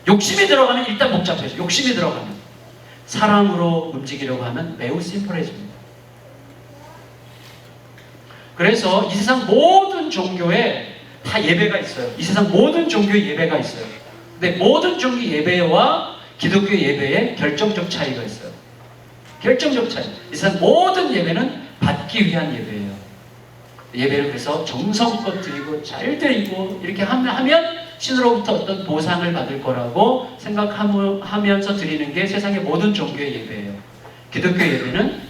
욕심이 들어가면 일단 복잡해져요. 욕심이 들어가면. 사랑으로 움직이려고 하면 매우 심플해집니다. 그래서 이 세상 모든 종교에 다 예배가 있어요. 이 세상 모든 종교에 예배가 있어요. 근데 모든 종교 예배와 기독교 예배에 결정적 차이가 있어요. 결정적 차이. 이 세상 모든 예배는 받기 위한 예배예요. 예배를 그래서 정성껏 드리고 잘 드리고 이렇게 하면 신으로부터 어떤 보상을 받을 거라고 생각하면서 드리는 게 세상의 모든 종교의 예배예요. 기독교 예배는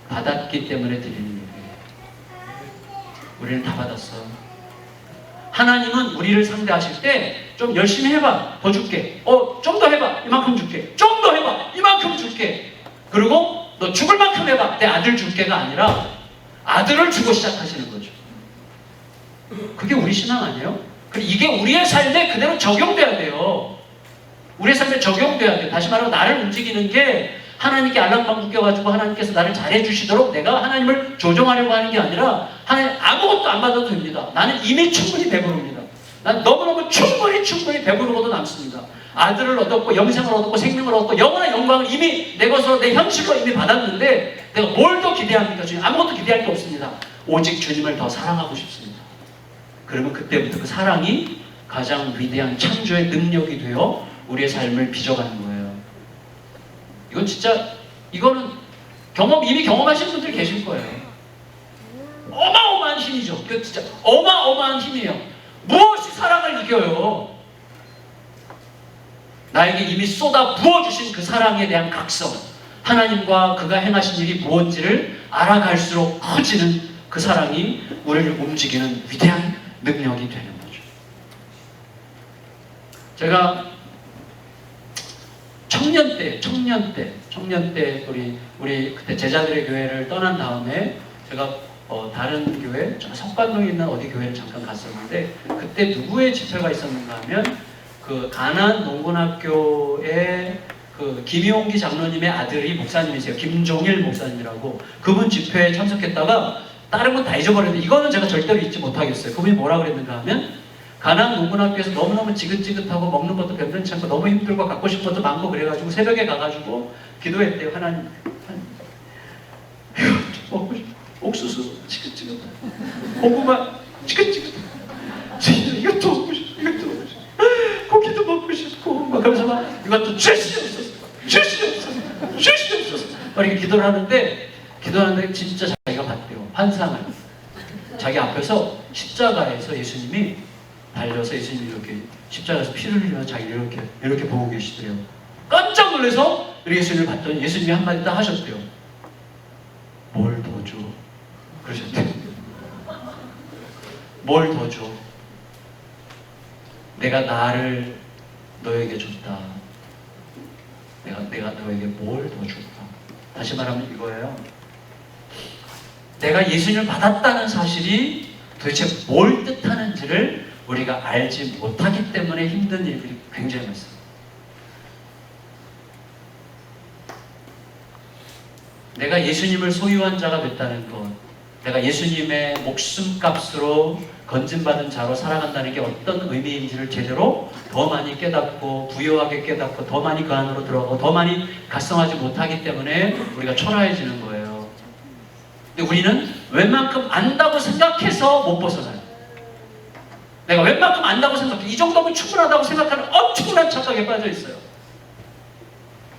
받았기 때문에 드리는 예배예요. 우리는 다 받았어요. 하나님은 우리를 상대하실 때 좀 열심히 해봐, 더 줄게. 좀 더 해봐, 이만큼 줄게. 좀 더 해봐, 이만큼 줄게. 그리고 너 죽을 만큼 해봐, 내 아들 줄게가 아니라 아들을 주고 시작하시는 거죠. 그게 우리 신앙 아니에요? 이게 우리의 삶에 그대로 적용돼야 돼요. 우리의 삶에 적용돼야 돼요. 다시 말하면 나를 움직이는 게 하나님께 알랑방 묶여가지고 하나님께서 나를 잘해주시도록 내가 하나님을 조종하려고 하는 게 아니라, 하나님 아무것도 안 받아도 됩니다. 나는 이미 충분히 배부릅니다. 난 너무너무 충분히 배부르고도 남습니다. 아들을 얻었고 영생을 얻었고 생명을 얻고 영원한 영광을 이미 내 것으로 내 현실로 이미 받았는데 내가 뭘 더 기대합니까? 주님, 아무것도 기대할 게 없습니다. 오직 주님을 더 사랑하고 싶습니다. 그러면 그때부터 그 사랑이 가장 위대한 창조의 능력이 되어 우리의 삶을 빚어가는 거예요. 이건 진짜, 이거는 이미 경험하신 분들 계실 거예요. 어마어마한 힘이죠. 그 진짜 어마어마한 힘이에요. 무엇이 사랑을 이겨요? 나에게 이미 쏟아 부어주신 그 사랑에 대한 각성, 하나님과 그가 행하신 일이 무엇인지를 알아갈수록 커지는 그 사랑이 우리를 움직이는 위대한 능력이 되는 거죠. 제가 청년 때 우리 그때 제자들의 교회를 떠난 다음에 제가 다른 교회, 석관동에 있는 어디 교회를 잠깐 갔었는데, 그때 누구의 집회가 있었는가 하면 그 가난 농군학교의 그 김용기 장로님의 아들이 목사님이세요. 김종일 목사님이라고. 그분 집회에 참석했다가 다른 건 다 잊어버렸는데 이거는 제가 절대로 잊지 못하겠어요. 그분이 뭐라 그랬는가 하면, 가난 농군학교에서 너무너무 지긋지긋하고 먹는 것도 변변치 않고 너무 힘들고 갖고 싶은 것도 많고 그래가지고 새벽에 가가지고 기도했대요. 하나님 이거 좀 먹고 싶어. 옥수수 지긋지긋, 고구마 지긋지긋, 이것도 먹고 싶어, 이것도 먹고 싶어, 고기도 먹고 싶고 막 그러면서 막 이것도 죄시 없어서 막 이렇게 기도를 하는데 진짜 자기가 봤대요. 환상을. 자기 앞에서 십자가에서 예수님이 달려서 예수님이 이렇게 십자가에서 피를 흘리면서 자기를 이렇게 보고 계시더래요. 깜짝 놀라서 예수님을 봤더니 예수님이 한마디 딱 하셨대요. 뭘 더 줘? 그러셨대요. 뭘 더 줘? 내가 나를 너에게 줬다. 내가 너에게 뭘 더 줄까? 다시 말하면 이거예요. 내가 예수님을 받았다는 사실이 도대체 뭘 뜻하는지를 우리가 알지 못하기 때문에 힘든 일들이 굉장히 많습니다. 내가 예수님을 소유한 자가 됐다는 것, 내가 예수님의 목숨값으로 건진받은 자로 살아간다는 게 어떤 의미인지를 제대로 더 많이 깨닫고 부유하게 깨닫고 더 많이 그 안으로 들어가고 더 많이 각성하지 못하기 때문에 우리가 초라해지는 거예요. 근데 우리는 웬만큼 안다고 생각해서 못 벗어나요. 내가 웬만큼 안다고 생각해. 이 정도면 충분하다고 생각하는 엄청난 착각에 빠져 있어요.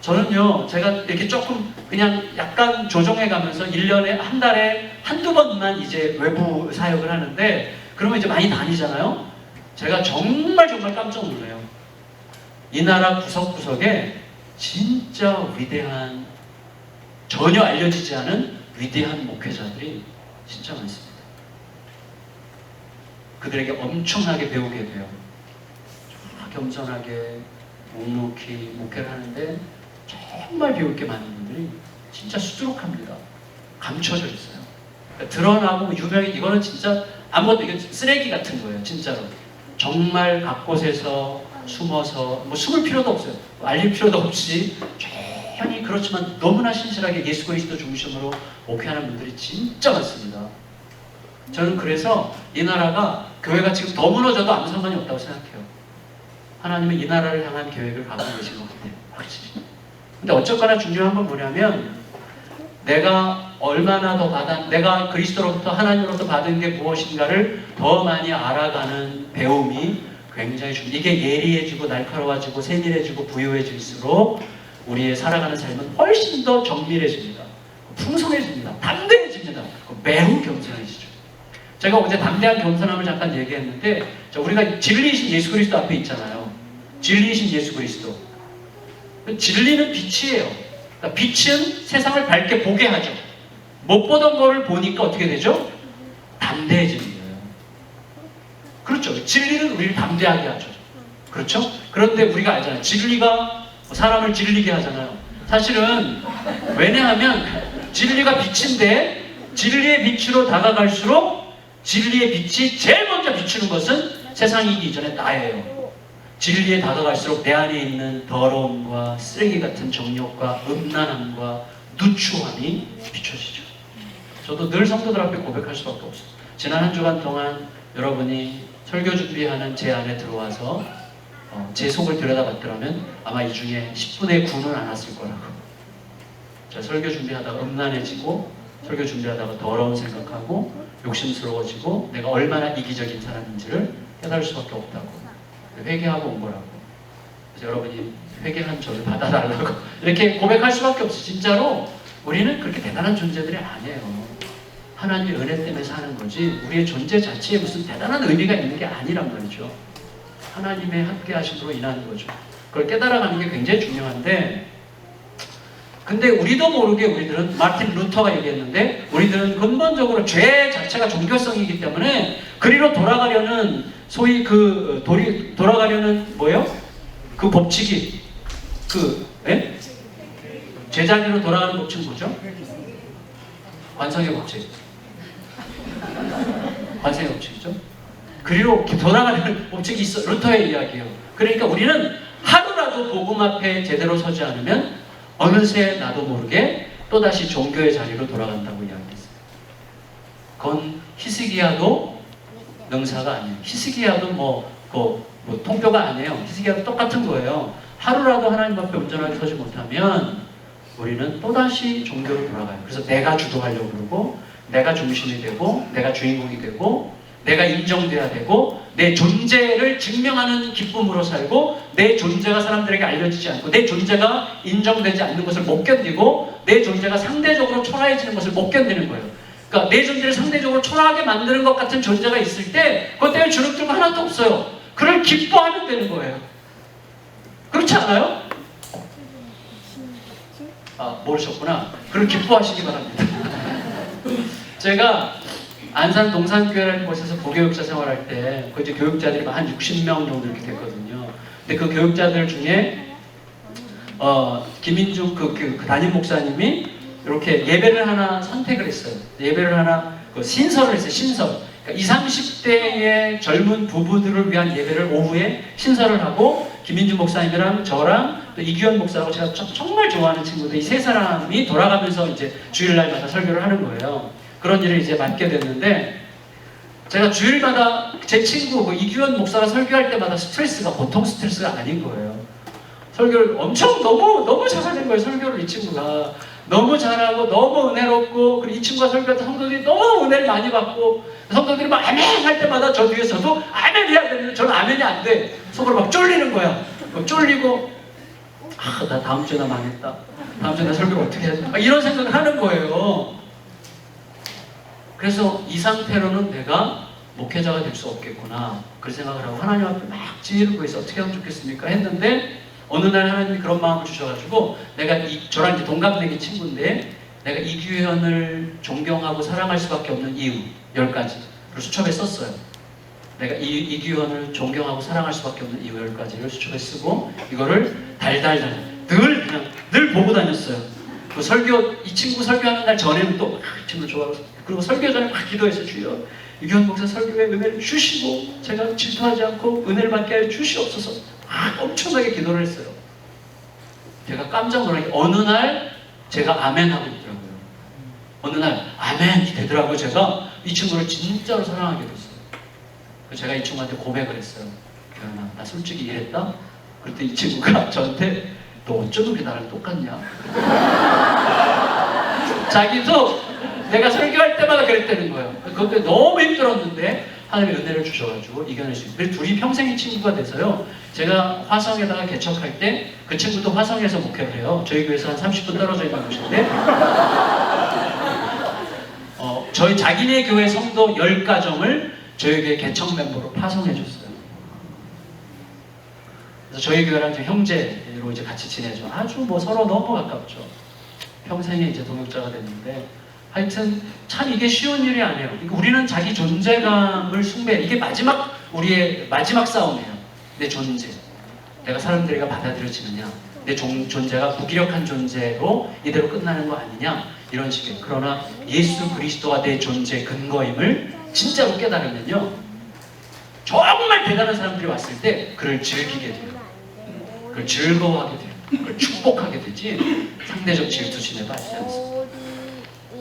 저는요, 제가 이렇게 조금 그냥 약간 조정해 가면서 1년에 한 달에 한두 번만 이제 외부 사역을 하는데, 그러면 이제 많이 다니잖아요? 제가 정말 깜짝 놀라요. 이 나라 구석구석에 진짜 위대한, 전혀 알려지지 않은 위대한 목회자들이 진짜 많습니다. 그들에게 엄청나게 배우게 돼요. 겸손하게 묵묵히 목회를 하는데 정말 배울 게 많은 분들이 진짜 수두룩합니다. 감춰져 있어요. 그러니까 드러나고 유명해. 이거는 진짜 아무것도, 이게 쓰레기 같은 거예요. 진짜로. 정말 각곳에서 숨어서, 뭐 숨을 필요도 없어요. 알릴 필요도 없이 조용히, 그렇지만 너무나 신실하게 예수 그리스도 중심으로 목회하는 분들이 진짜 많습니다. 저는 그래서 이 나라가, 교회가 지금 더 무너져도 아무 상관이 없다고 생각해요. 하나님은 이 나라를 향한 계획을 갖고 계신 것 같아요. 확실히. 근데 어쨌거나 중요한 건 뭐냐면, 내가 얼마나 더 내가 그리스도로부터, 하나님으로부터 받은 게 무엇인가를 더 많이 알아가는 배움이 굉장히 중요해요. 이게 예리해지고 날카로워지고 세밀해지고 부유해질수록 우리의 살아가는 삶은 훨씬 더 정밀해집니다. 풍성해집니다. 담대해집니다. 매우 겸손해지죠. 제가 어제 담대한 겸손함을 잠깐 얘기했는데, 우리가 진리이신 예수 그리스도 앞에 있잖아요. 진리이신 예수 그리스도. 진리는 빛이에요. 그러니까 빛은 세상을 밝게 보게 하죠. 못 보던 거를 보니까 어떻게 되죠? 담대해지는 거예요. 그렇죠. 진리는 우리를 담대하게 하죠. 그렇죠? 그런데 우리가 알잖아요. 진리가 사람을 질리게 하잖아요. 사실은 왜냐하면 진리가 빛인데, 진리의 빛으로 다가갈수록 진리의 빛이 제일 먼저 비추는 것은 세상이기 이전에 나예요. 진리에 다가갈수록 내 안에 있는 더러움과 쓰레기 같은 정욕과 음란함과 누추함이 비춰지죠. 저도 늘 성도들 앞에 고백할 수밖에 없어요. 지난 한 주간 동안 여러분이 설교 준비하는 제 안에 들어와서 제 속을 들여다봤더라면 아마 이 중에 10분의 9는 안 왔을 거라고. 제가 설교 준비하다가 음란해지고, 설교 준비하다가 더러운 생각하고, 욕심스러워지고, 내가 얼마나 이기적인 사람인지를 깨달을 수밖에 없다고. 회개하고 온 거라고. 그래서 여러분이 회개한 저를 받아달라고 이렇게 고백할 수밖에 없어요. 진짜로 우리는 그렇게 대단한 존재들이 아니에요. 하나님의 은혜 때문에 사는 거지, 우리의 존재 자체에 무슨 대단한 의미가 있는 게 아니란 말이죠. 하나님의 함께 하심으로 인하는 거죠. 그걸 깨달아가는 게 굉장히 중요한데, 근데 우리도 모르게 우리들은, 마틴 루터가 얘기했는데, 우리들은 근본적으로 죄 자체가 종교성이기 때문에 그리로 돌아가려는, 소위 돌아가려는 뭐예요? 그 법칙이, 제자리로 돌아가는 법칙은 뭐죠? 관성의 법칙. 관성의 법칙이죠. 그리로 돌아가는 법칙이 있어. 루터의 이야기예요. 그러니까 우리는 하루라도 복음 앞에 제대로 서지 않으면 어느새 나도 모르게 또다시 종교의 자리로 돌아간다고 이야기했어요. 그건 히스기야도 능사가 아니에요. 히스기야도 통뼈가 아니에요. 히스기야도 똑같은 거예요. 하루라도 하나님 앞에 온전하게 서지 못하면 우리는 또다시 종교로 돌아가요. 그래서 내가 주도하려고 그러고, 내가 중심이 되고, 내가 주인공이 되고, 내가 인정돼야 되고, 내 존재를 증명하는 기쁨으로 살고, 내 존재가 사람들에게 알려지지 않고, 내 존재가 인정되지 않는 것을 못 견디고, 내 존재가 상대적으로 초라해지는 것을 못 견디는 거예요. 그러니까 내 존재를 상대적으로 초라하게 만드는 것 같은 존재가 있을 때 그것 때문에 주눅들 거 하나도 없어요. 그걸 기뻐하면 되는 거예요. 그렇지 않아요? 모르셨구나. 그걸 기뻐하시기 바랍니다. 제가 안산 동산교회라는 곳에서 고교육자 생활할 때, 그 이제 교육자들이 한 60명 정도 이렇게 됐거든요. 근데 그 교육자들 중에 김인중 그 담임 목사님이 이렇게 예배를 하나 선택을 했어요. 예배를 하나 신설을 했어요. 신설. 그러니까 20, 30대의 젊은 부부들을 위한 예배를 오후에 신설을 하고, 김인중 목사님이랑 저랑 또 이규현 목사하고 제가 정말 좋아하는 친구들, 이 세 사람이 돌아가면서 이제 주일날마다 설교를 하는 거예요. 그런 일을 이제 맡게 됐는데, 제가 주일마다 제 친구 이규현 목사가 설교할 때마다 스트레스가 보통 스트레스가 아닌 거예요. 설교를 엄청 너무 잘하는 거예요. 설교를 친구가 너무 잘하고 너무 은혜롭고, 그리고 이 친구가 설교할 때 성도들이 너무 은혜를 많이 받고, 성도들이 막 아멘 할 때마다 저 뒤에서도 아멘 해야 되는데 저는 아멘이 안 돼. 속으로 막 쫄리는 거야. 막 쫄리고, 나 다음 주에 나 망했다. 다음 주에 나 설교를 어떻게 해야 돼? 이런 생각을 하는 거예요. 그래서 이 상태로는 내가 목회자가 될 수 없겠구나, 그런 생각을 하고 하나님 앞에 막 지혜를 구해서 어떻게 하면 좋겠습니까 했는데, 어느 날 하나님이 그런 마음을 주셔가지고, 내가 저랑 이제 동갑내기 친구인데, 내가 이규현을 존경하고 사랑할 수밖에 없는 이유 10가지를 수첩에 썼어요. 내가 이규현을 존경하고 사랑할 수밖에 없는 이유 10가지를 수첩에 쓰고, 이거를 달달달 늘 보고 다녔어요. 그 이 친구 설교하는 날 전에는 또 이 친구 좋아하고, 그리고 설교 전에 막 기도해서, 주여 이규현 목사 설교에 은혜를 주시고 제가 질투하지 않고 은혜를 받게 하여 주시옵소서, 엄청나게 기도를 했어요. 제가 깜짝 놀란 게, 어느 날 제가 아멘하고 있더라고요. 어느 날 아멘이 되더라고요. 제가 이 친구를 진짜로 사랑하게 됐어요. 그래서 제가 이 친구한테 고백을 했어요. 규현아, 나 솔직히 이랬다? 그랬더니 이 친구가 저한테, 너 어쩜 그렇게 나랑 똑같냐? 자기도 내가 설교할 때마다 그랬다는 거예요. 그때 너무 힘들었는데 하나님의 은혜를 주셔가지고 이겨낼 수 있어요. 그래서 둘이 평생의 친구가 돼서요, 제가 화성에다가 개척할 때 그 친구도 화성에서 목회를 해요. 저희 교회에서 한 30분 떨어져 있는 곳인데, 저희 자기네 교회 성도 10가정을 저희 교회 개척 멤버로 파송해줬어요. 그래서 저희 교회랑 이제 형제로 이제 같이 지내죠. 아주 뭐 서로 너무 가깝죠. 평생에 이제 동역자가 됐는데, 하여튼 참 이게 쉬운 일이 아니에요. 그러니까 우리는 자기 존재감을 숭배해. 이게 우리의 마지막 싸움이에요. 내 존재. 내가 사람들과 받아들여지느냐, 내 존재가 무기력한 존재로 이대로 끝나는 거 아니냐, 이런 식의. 그러나 예수 그리스도가 내 존재의 근거임을 진짜로 깨달으면요, 정말 대단한 사람들이 왔을 때 그를 즐기게 돼요. 그걸 즐거워하게 돼요. 그걸 축복하게 되지, 상대적 질투심에도 하지 않습니다.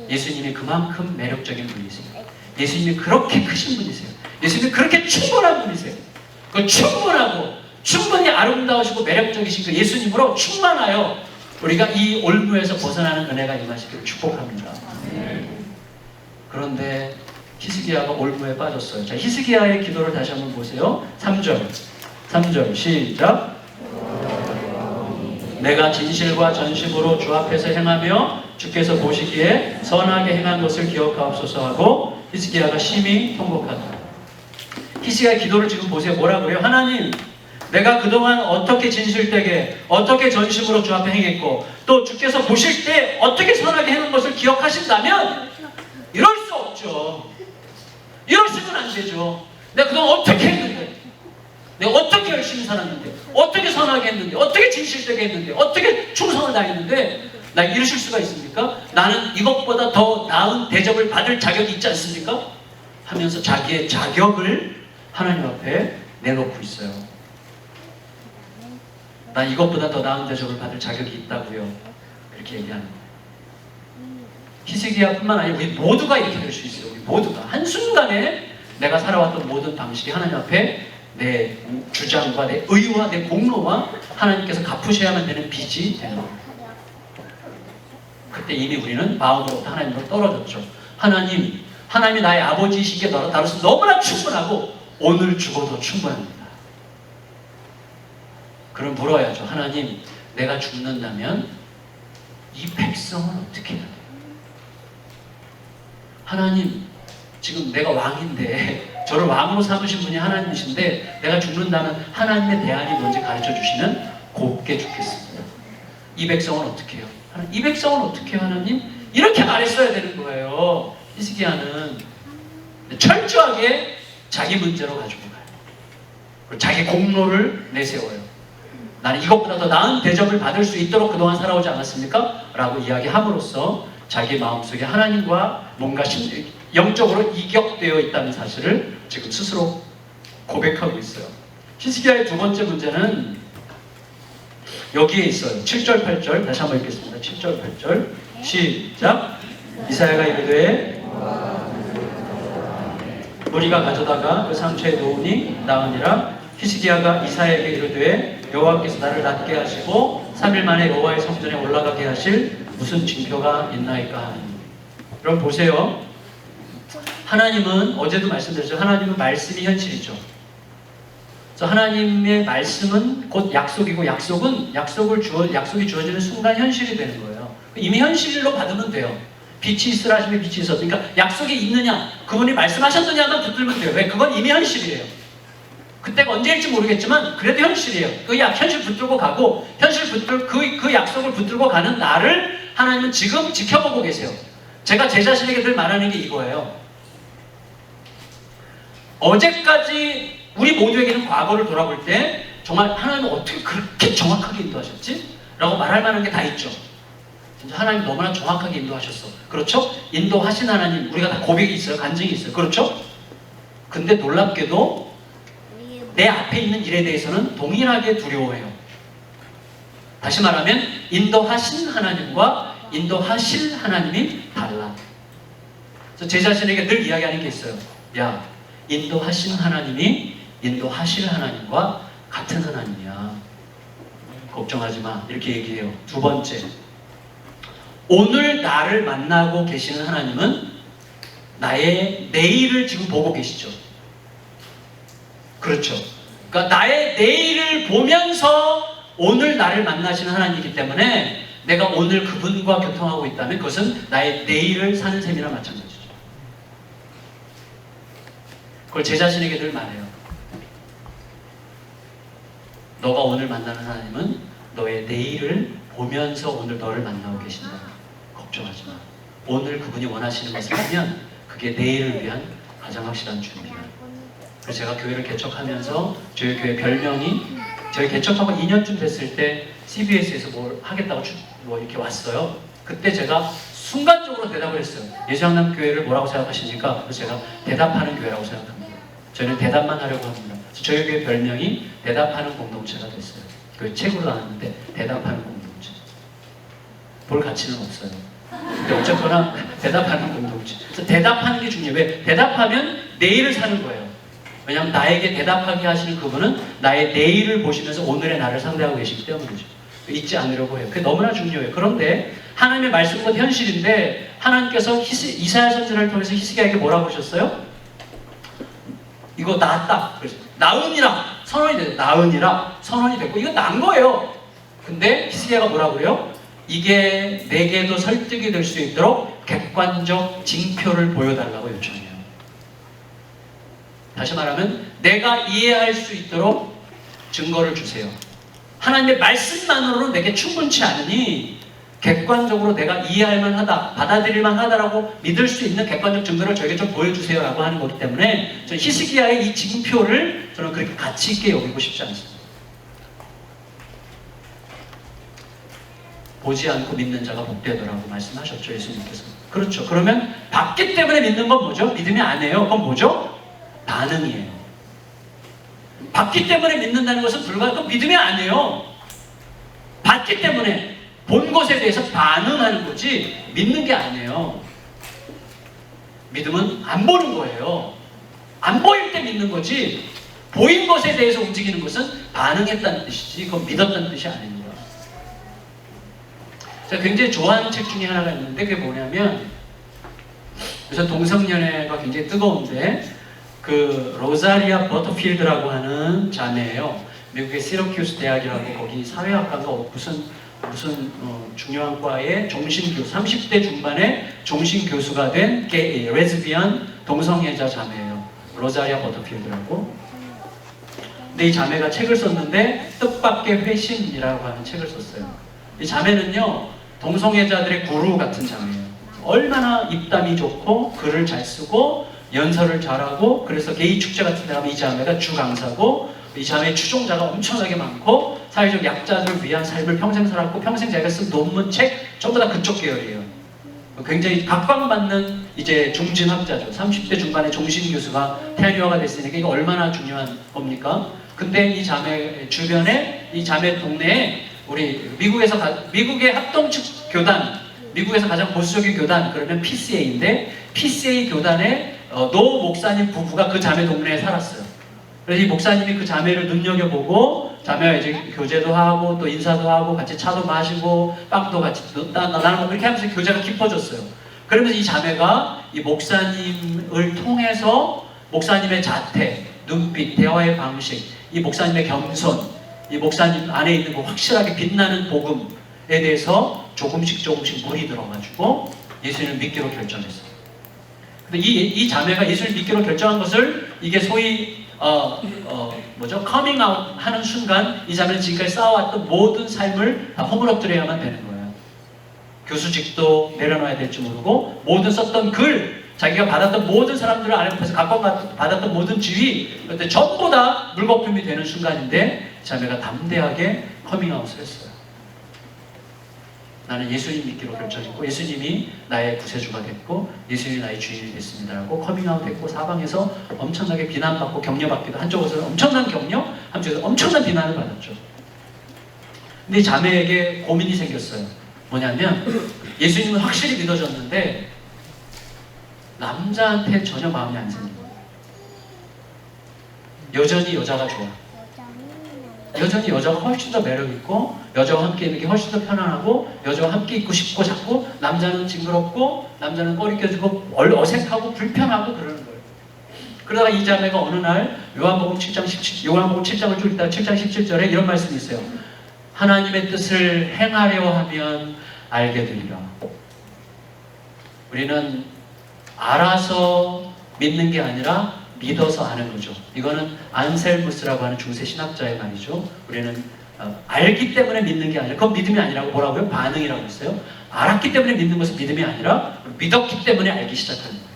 예수님이 그만큼 매력적인 분이세요. 예수님이 그렇게 크신 분이세요. 예수님이 그렇게 충분한 분이세요. 그 충분히 아름다우시고 매력적이신 그 예수님으로 충만하여 우리가 이 올무에서 벗어나는 은혜가 임하시기를 축복합니다. 그런데 히스기야가 올무에 빠졌어요. 자, 히스기야의 기도를 다시 한번 보세요. 3절 시작. 내가 진실과 전심으로 주 앞에서 행하며 주께서 보시기에 선하게 행한 것을 기억하옵소서 하고, 히스기야가 심히 통곡하다. 히스기야의 기도를 지금 보세요. 뭐라고요? 하나님, 내가 그동안 어떻게 진실되게, 어떻게 전심으로 주 앞에 행했고, 또 주께서 보실 때 어떻게 선하게 행한 것을 기억하신다면, 이럴 수 없죠. 이러시면 안 되죠. 내가 그동안 어떻게 했는데, 내가 어떻게 열심히 살았는데, 어떻게 선하게 했는데, 어떻게 진실되게 했는데, 어떻게 충성을 다했는데 나 이러실 수가 있습니까? 나는 이것보다 더 나은 대접을 받을 자격이 있지 않습니까? 하면서 자기의 자격을 하나님 앞에 내놓고 있어요. 난 이것보다 더 나은 대접을 받을 자격이 있다고요. 그렇게 얘기하는 거예요. 히스기야뿐만 아니라 우리 모두가 이렇게 될 수 있어요. 우리 모두가 한순간에 내가 살아왔던 모든 방식이 하나님 앞에 내 주장과 내 의와 내 공로와 하나님께서 갚으셔야만 되는 빚이 되는 거예요. 그때 이미 우리는 마음으로부터 하나님으로 떨어졌죠. 하나님이 나의 아버지이시기에 나로서 너무나 충분하고 오늘 죽어도 충분합니다. 그럼 물어야죠. 하나님, 내가 죽는다면 이 백성은 어떻게 해야 돼요? 하나님, 지금 내가 왕인데, 저를 왕으로 삼으신 분이 하나님이신데, 내가 죽는다면 하나님의 대안이 뭔지 가르쳐 주시면 곱게 죽겠습니다. 이 백성은 어떻게 해요? 이 백성은 어떻게 해요, 하나님? 이렇게 말했어야 되는 거예요. 히스기야는 철저하게 자기 문제로 가지고 가요. 그리고 자기 공로를 내세워요. 나는 이것보다 더 나은 대접을 받을 수 있도록 그동안 살아오지 않았습니까? 라고 이야기함으로써 자기 마음속에 하나님과 뭔가 영적으로 이격되어 있다는 사실을 지금 스스로 고백하고 있어요. 히스기야의 두 번째 문제는 여기에 있어요. 7절, 8절 다시 한번 읽겠습니다. 7절, 8절 시작. 이사야가 이르되 무리가 가져다가 그 상처에 놓으니 나으니라. 히스기야가 이사야에게 이르되 여호와께서 나를 낫게 하시고 3일 만에 여호와의 성전에 올라가게 하실 무슨 징표가 있나이까 하니. 여러분 보세요. 하나님은 어제도 말씀드렸죠. 하나님은 말씀이 현실이죠. 그래서 하나님의 말씀은 곧 약속이고 약속이 주어지는 순간 현실이 되는 거예요. 이미 현실로 받으면 돼요. 빛이 있으라 하시면 빛이 있었어. 그러니까 약속이 있느냐, 그분이 말씀하셨느냐만 붙들면 돼요. 왜? 그건 이미 현실이에요. 그때가 언제일지 모르겠지만 그래도 현실이에요. 현실 붙들고 가고 그 약속을 붙들고 가는 나를 하나님은 지금 지켜보고 계세요. 제가 제 자신에게 늘 말하는 게 이거예요. 어제까지 우리 모두에게는 과거를 돌아볼 때 정말 하나님은 어떻게 그렇게 정확하게 인도하셨지? 라고 말할 만한 게 다 있죠. 진짜 하나님 너무나 정확하게 인도하셨어. 그렇죠? 인도하신 하나님, 우리가 다 고백이 있어요. 간증이 있어요. 그렇죠? 근데 놀랍게도 내 앞에 있는 일에 대해서는 동일하게 두려워해요. 다시 말하면 인도하신 하나님과 인도하실 하나님이 달라. 그래서 제 자신에게 늘 이야기하는 게 있어요. 야, 인도하신 하나님이 인도하실 하나님과 같은 하나님이야. 걱정하지 마. 이렇게 얘기해요. 두 번째, 오늘 나를 만나고 계시는 하나님은 나의 내일을 지금 보고 계시죠. 그렇죠. 그러니까 나의 내일을 보면서 오늘 나를 만나시는 하나님이기 때문에 내가 오늘 그분과 교통하고 있다면 그것은 나의 내일을 사는 셈이나 마찬가지죠. 그걸 제 자신에게 늘 말해요. 너가 오늘 만나는 하나님은 너의 내일을 보면서 오늘 너를 만나고 계신다. 걱정하지 마. 오늘 그분이 원하시는 것을 하면 그게 내일을 위한 가장 확실한 준비야. 그래서 제가 교회를 개척하면서 저희 교회 별명이, 저희 개척하고 2년쯤 됐을 때 CBS에서 뭘 하겠다고 이렇게 왔어요. 그때 제가 순간적으로 대답을 했어요. 예수양남 교회를 뭐라고 생각하십니까? 그래서 제가 대답하는 교회라고 생각합니다. 저희는 대답만 하려고 합니다. 저희 교회 별명이 대답하는 공동체가 됐어요. 그 책으로 나왔는데 대답하는 공동체. 볼 가치는 없어요. 근데 어쨌거나 대답하는 공동체. 그래서 대답하는 게 중요해요. 왜? 대답하면 내일을 사는 거예요. 왜냐하면 나에게 대답하게 하시는 그분은 나의 내일을 보시면서 오늘의 나를 상대하고 계시기 때문이죠. 잊지 않으려고 해요. 그게 너무나 중요해요. 그런데 하나님의 말씀은 현실인데 하나님께서 이사야 선지자를 통해서 히스기야에게 뭐라고 하셨어요? 이거 나았다. 그래서 나으니라 선언이 됐어요. 나으니라 선언이 됐고 이거 난 거예요. 근데 히스기야가 뭐라고 그래요? 이게 내게도 설득이 될 수 있도록 객관적 징표를 보여달라고 요청해요. 다시 말하면 내가 이해할 수 있도록 증거를 주세요. 하나님의 말씀만으로는 내게 충분치 않으니 객관적으로 내가 이해할 만하다, 받아들일 만하다라고 믿을 수 있는 객관적 증거를 저에게 좀 보여주세요 라고 하는 거기 때문에 저는 히스기야의 이 징표를 저는 그렇게 가치 있게 여기고 싶지 않습니다. 보지 않고 믿는 자가 복되더라고 말씀하셨죠, 예수님께서. 그렇죠. 그러면 받기 때문에 믿는 건 뭐죠? 믿음이 아니에요. 그건 뭐죠? 반응이에요. 받기 때문에 믿는다는 것은 그건 믿음이 아니에요. 받기 때문에 본 것에 대해서 반응하는 거지 믿는 게 아니에요. 믿음은 안 보는 거예요. 안 보일 때 믿는 거지 보인 것에 대해서 움직이는 것은 반응했다는 뜻이지 그건 믿었다는 뜻이 아닙니다. 제가 굉장히 좋아하는 책 중에 하나가 있는데 그게 뭐냐면 요새 동성연애가 굉장히 뜨거운데 그 로자리아 버터필드라고 하는 자매예요. 미국의 시러큐스 대학이라고 거기 사회학과가 무슨 중요한 과의 종신교수 30대 중반에 종신교수가 된 레즈비언 동성애자 자매예요. 로자리아 버터필드라고. 근데 이 자매가 책을 썼는데 뜻밖의 회심이라고 하는 책을 썼어요. 이 자매는요 동성애자들의 구루 같은 자매예요. 얼마나 입담이 좋고 글을 잘 쓰고 연설을 잘하고 그래서 게이 축제 같은 데 가면 이 자매가 주 강사고 이 자매의 추종자가 엄청나게 많고 사회적 약자들을 위한 삶을 평생 살았고 평생 자기가 쓴 논문, 책 전부 다 그쪽 계열이에요. 굉장히 각광받는 이제 중진학자죠. 30대 중반의 종신교수가 태안유아가 됐으니까 이거 얼마나 중요한 겁니까? 근데 이 자매 주변에 이 자매 동네에 우리 미국의 합동측 교단 미국에서 가장 보수적인 교단 그러면 PCA인데 PCA 교단의 노 목사님 부부가 그 자매 동네에 살았어요. 그래서 이 목사님이 그 자매를 눈여겨보고 자매와 이제 교제도 하고 또 인사도 하고 같이 차도 마시고 빵도 같이 나눠 그렇게 하면서 교제가 깊어졌어요. 그러면서 이 자매가 이 목사님을 통해서 목사님의 자태, 눈빛, 대화의 방식, 이 목사님의 겸손, 이 목사님 안에 있는 그 확실하게 빛나는 복음에 대해서 조금씩 물이 들어가지고 예수님을 믿기로 결정했어요. 근데 이 자매가 예수를 믿기로 결정한 것을 이게 소위 커밍아웃 하는 순간 이 자매는 지금까지 쌓아왔던 모든 삶을 다 허물어뜨려야만 되는 거예요. 교수직도 내려놔야 될지 모르고 모든 썼던 글, 자기가 받았던 모든 사람들을 앞에서 받았던 모든 지위, 그때 전부 다 물거품이 되는 순간인데 자매가 담대하게 커밍아웃을 했어요. 나는 예수님 믿기로 결정했고 예수님이 나의 구세주가 됐고 예수님이 나의 주인이 됐습니다라고 커밍아웃 했고 사방에서 엄청나게 비난받고 격려받기도 한쪽에서는 엄청난 격려, 한쪽에서 엄청난 비난을 받았죠. 근데 자매에게 고민이 생겼어요. 뭐냐면 예수님은 확실히 믿어졌는데 남자한테 전혀 마음이 안 생긴 거예요. 여전히 여자가 좋아. 여전히 여자가 훨씬 더 매력있고 여자와 함께 있는 게 훨씬 더 편안하고 여자와 함께 있고 싶고 자꾸 남자는 징그럽고 남자는 꺼리 껴주고 어색하고 불편하고 그러는 거예요. 그러다가 이 자매가 어느 날 요한복음 7장을 쭉 읽다가 7장 17절에 이런 말씀이 있어요. 하나님의 뜻을 행하려 하면 알게 되리라. 우리는 알아서 믿는 게 아니라 믿어서 아는 거죠. 이거는 안셀무스라고 하는 중세 신학자의 말이죠. 우리는 알기 때문에 믿는 게 아니라 그건 믿음이 아니라고 뭐라고요? 반응이라고 했어요. 알았기 때문에 믿는 것은 믿음이 아니라 믿었기 때문에 알기 시작하는 거예요.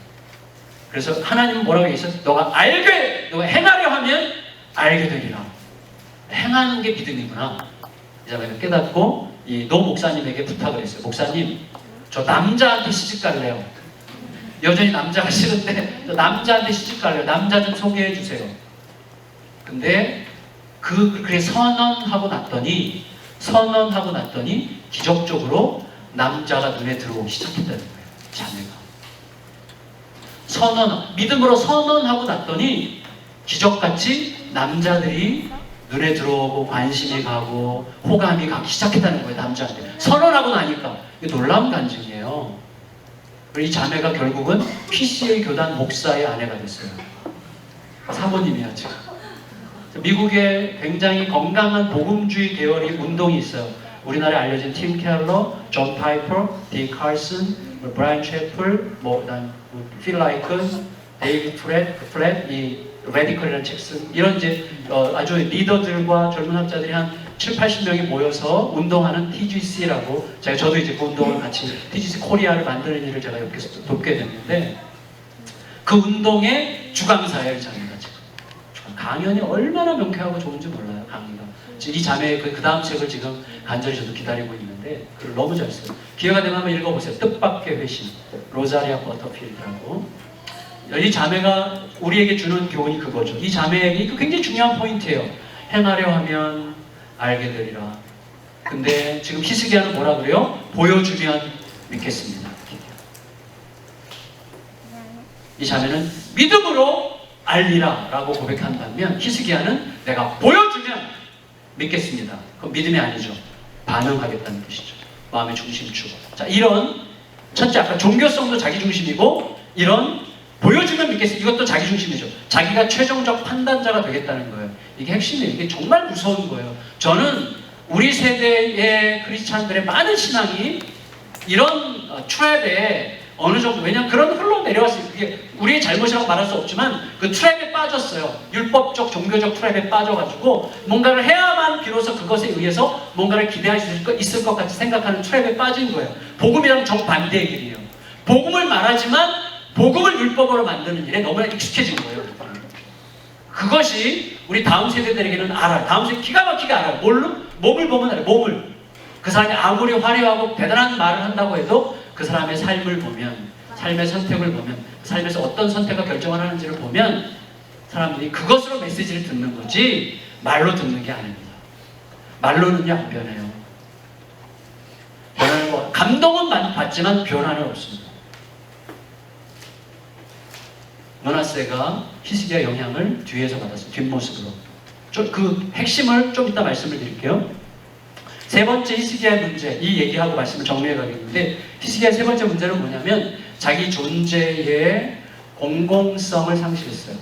그래서 하나님은 뭐라고 얘기했어요? 너가 행하려 하면 알게 되리라. 행하는 게 믿음이구나. 이 자매가 깨닫고 이 노 목사님에게 부탁을 했어요. 목사님, 저 남자한테 시집 갈래요. 여전히 남자가 싫은데 남자한테 시집 갈래요. 남자 좀 소개해 주세요. 근데 그렇게 선언하고 났더니 기적적으로 남자가 눈에 들어오기 시작했다는 거예요. 자매가 믿음으로 선언하고 났더니 기적같이 남자들이 눈에 들어오고 관심이 가고 호감이 가기 시작했다는 거예요. 남자한테 선언하고 나니까 이게 놀라운 간증이에요. 이 자매가 결국은 PCA 교단 목사의 아내가 됐어요. 사모님이야 지금. 미국에 굉장히 건강한 복음주의 계열의 운동이 있어요. 우리나라에 알려진 팀 켈러, 존 파이퍼, 디 칼슨, 브라이언 채플, 필 라이큰, 데이비드 플랫, 이 레디컬이라는 책 쓴 이런 이제 아주 리더들과 젊은 학자들이 한 7, 80명이 모여서 운동하는 TGC라고 저도 이제 그 운동을 같이 TGC 코리아를 만드는 일을 제가 옆에서 돕게 됐는데 그 운동의 주강사예요. 이 자매가 지금 강연이 얼마나 명쾌하고 좋은지 몰라요. 강의가 이 자매의 그 다음 책을 지금 간절히 저도 기다리고 있는데 그걸 너무 잘 써요. 기회가 되면 한번 읽어보세요. 뜻밖의 회심, 로자리아 버터필드라고. 이 자매가 우리에게 주는 교훈이 그거죠. 이 자매에게 굉장히 중요한 포인트예요. 행하려 하면 알게 되리라. 근데 지금 히스기야는 뭐라 그래요? 보여주면 믿겠습니다. 이 자매는 믿음으로 알리라 라고 고백한 반면 히스기야는 내가 보여주면 믿겠습니다. 그건 믿음이 아니죠. 반응하겠다는 뜻이죠. 마음의 중심축. 자, 이런 첫째 아까 종교성도 자기중심이고 이런 보여주면 믿겠습니다. 이것도 자기중심이죠. 자기가 최종적 판단자가 되겠다는 거예요. 이게 핵심이에요. 이게 정말 무서운 거예요. 저는 우리 세대의 크리스찬들의 많은 신앙이 이런 트랩에 어느 정도, 왜냐하면 그런 흘러내려왔어요. 그게 우리의 잘못이라고 말할 수 없지만 그 트랩에 빠졌어요. 율법적, 종교적 트랩에 빠져가지고 뭔가를 해야만 비로소 그것에 의해서 뭔가를 기대할 수 있을 것 같이 생각하는 트랩에 빠진 거예요. 복음이랑 정반대의 길이에요. 복음을 말하지만 복음을 율법으로 만드는 일에 너무나 익숙해진 거예요. 그것이 우리 다음 세대들에게는 알아요. 다음 세대 기가 막히게 알아요. 몸을 보면 알아요. 몸을. 그 사람이 아무리 화려하고 대단한 말을 한다고 해도 그 사람의 삶을 보면, 삶의 선택을 보면, 삶에서 어떤 선택과 결정을 하는지를 보면 사람들이 그것으로 메시지를 듣는 거지 말로 듣는 게 아닙니다. 말로는요 안 변해요. 변하는 거, 감동은 받지만 변화는 없습니다. 머나세가 히스기야 영향을 뒤에서 받았어요. 뒷모습으로. 그 핵심을 좀 이따 말씀을 드릴게요. 세 번째 히스기야의 문제, 이 얘기하고 말씀을 정리해 가겠는데, 히스기야의 세 번째 문제는 뭐냐면 자기 존재의 공공성을 상실했어요.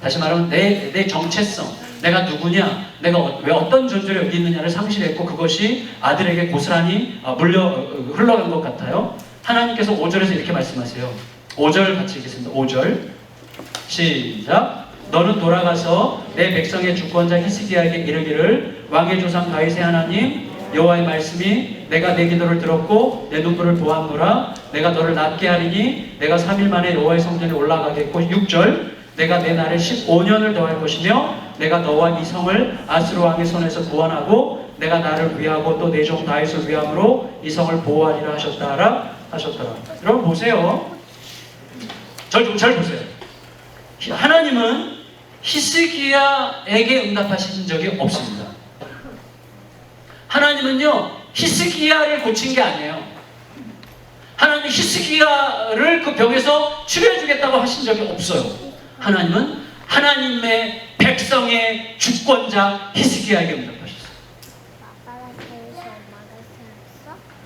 다시 말하면 내 정체성, 내가 누구냐, 내가 왜 어떤 존재로 여기 있느냐를 상실했고, 그것이 아들에게 고스란히 흘러간 것 같아요. 하나님께서 5절에서 이렇게 말씀하세요. 5절 같이 읽겠습니다. 5절 시작. 너는 돌아가서 내 백성의 주권자 히스기야에게 이르기를, 왕의 조상 다윗의 하나님 여호와의 말씀이 내가 내 기도를 들었고 내 눈물을 보았노라. 내가 너를 낫게 하리니 내가 3일 만에 여호와의 성전에 올라가겠고, 6절 내가 내 날에 15년을 더할 것이며 내가 너와 이 성을 아수르 왕의 손에서 구원하고 내가 나를 위하고 또 내 종 다윗을 위함으로 이 성을 보호하리라 하셨더라. 여러분 보세요. 절 보세요. 하나님은 히스기야에게 응답하신 적이 없습니다. 하나님은요, 히스기야를 고친 게 아니에요. 하나님이 히스기야를 그 병에서 치료해 주겠다고 하신 적이 없어요. 하나님은 하나님의 백성의 주권자 히스기야에게 응답하셨어요.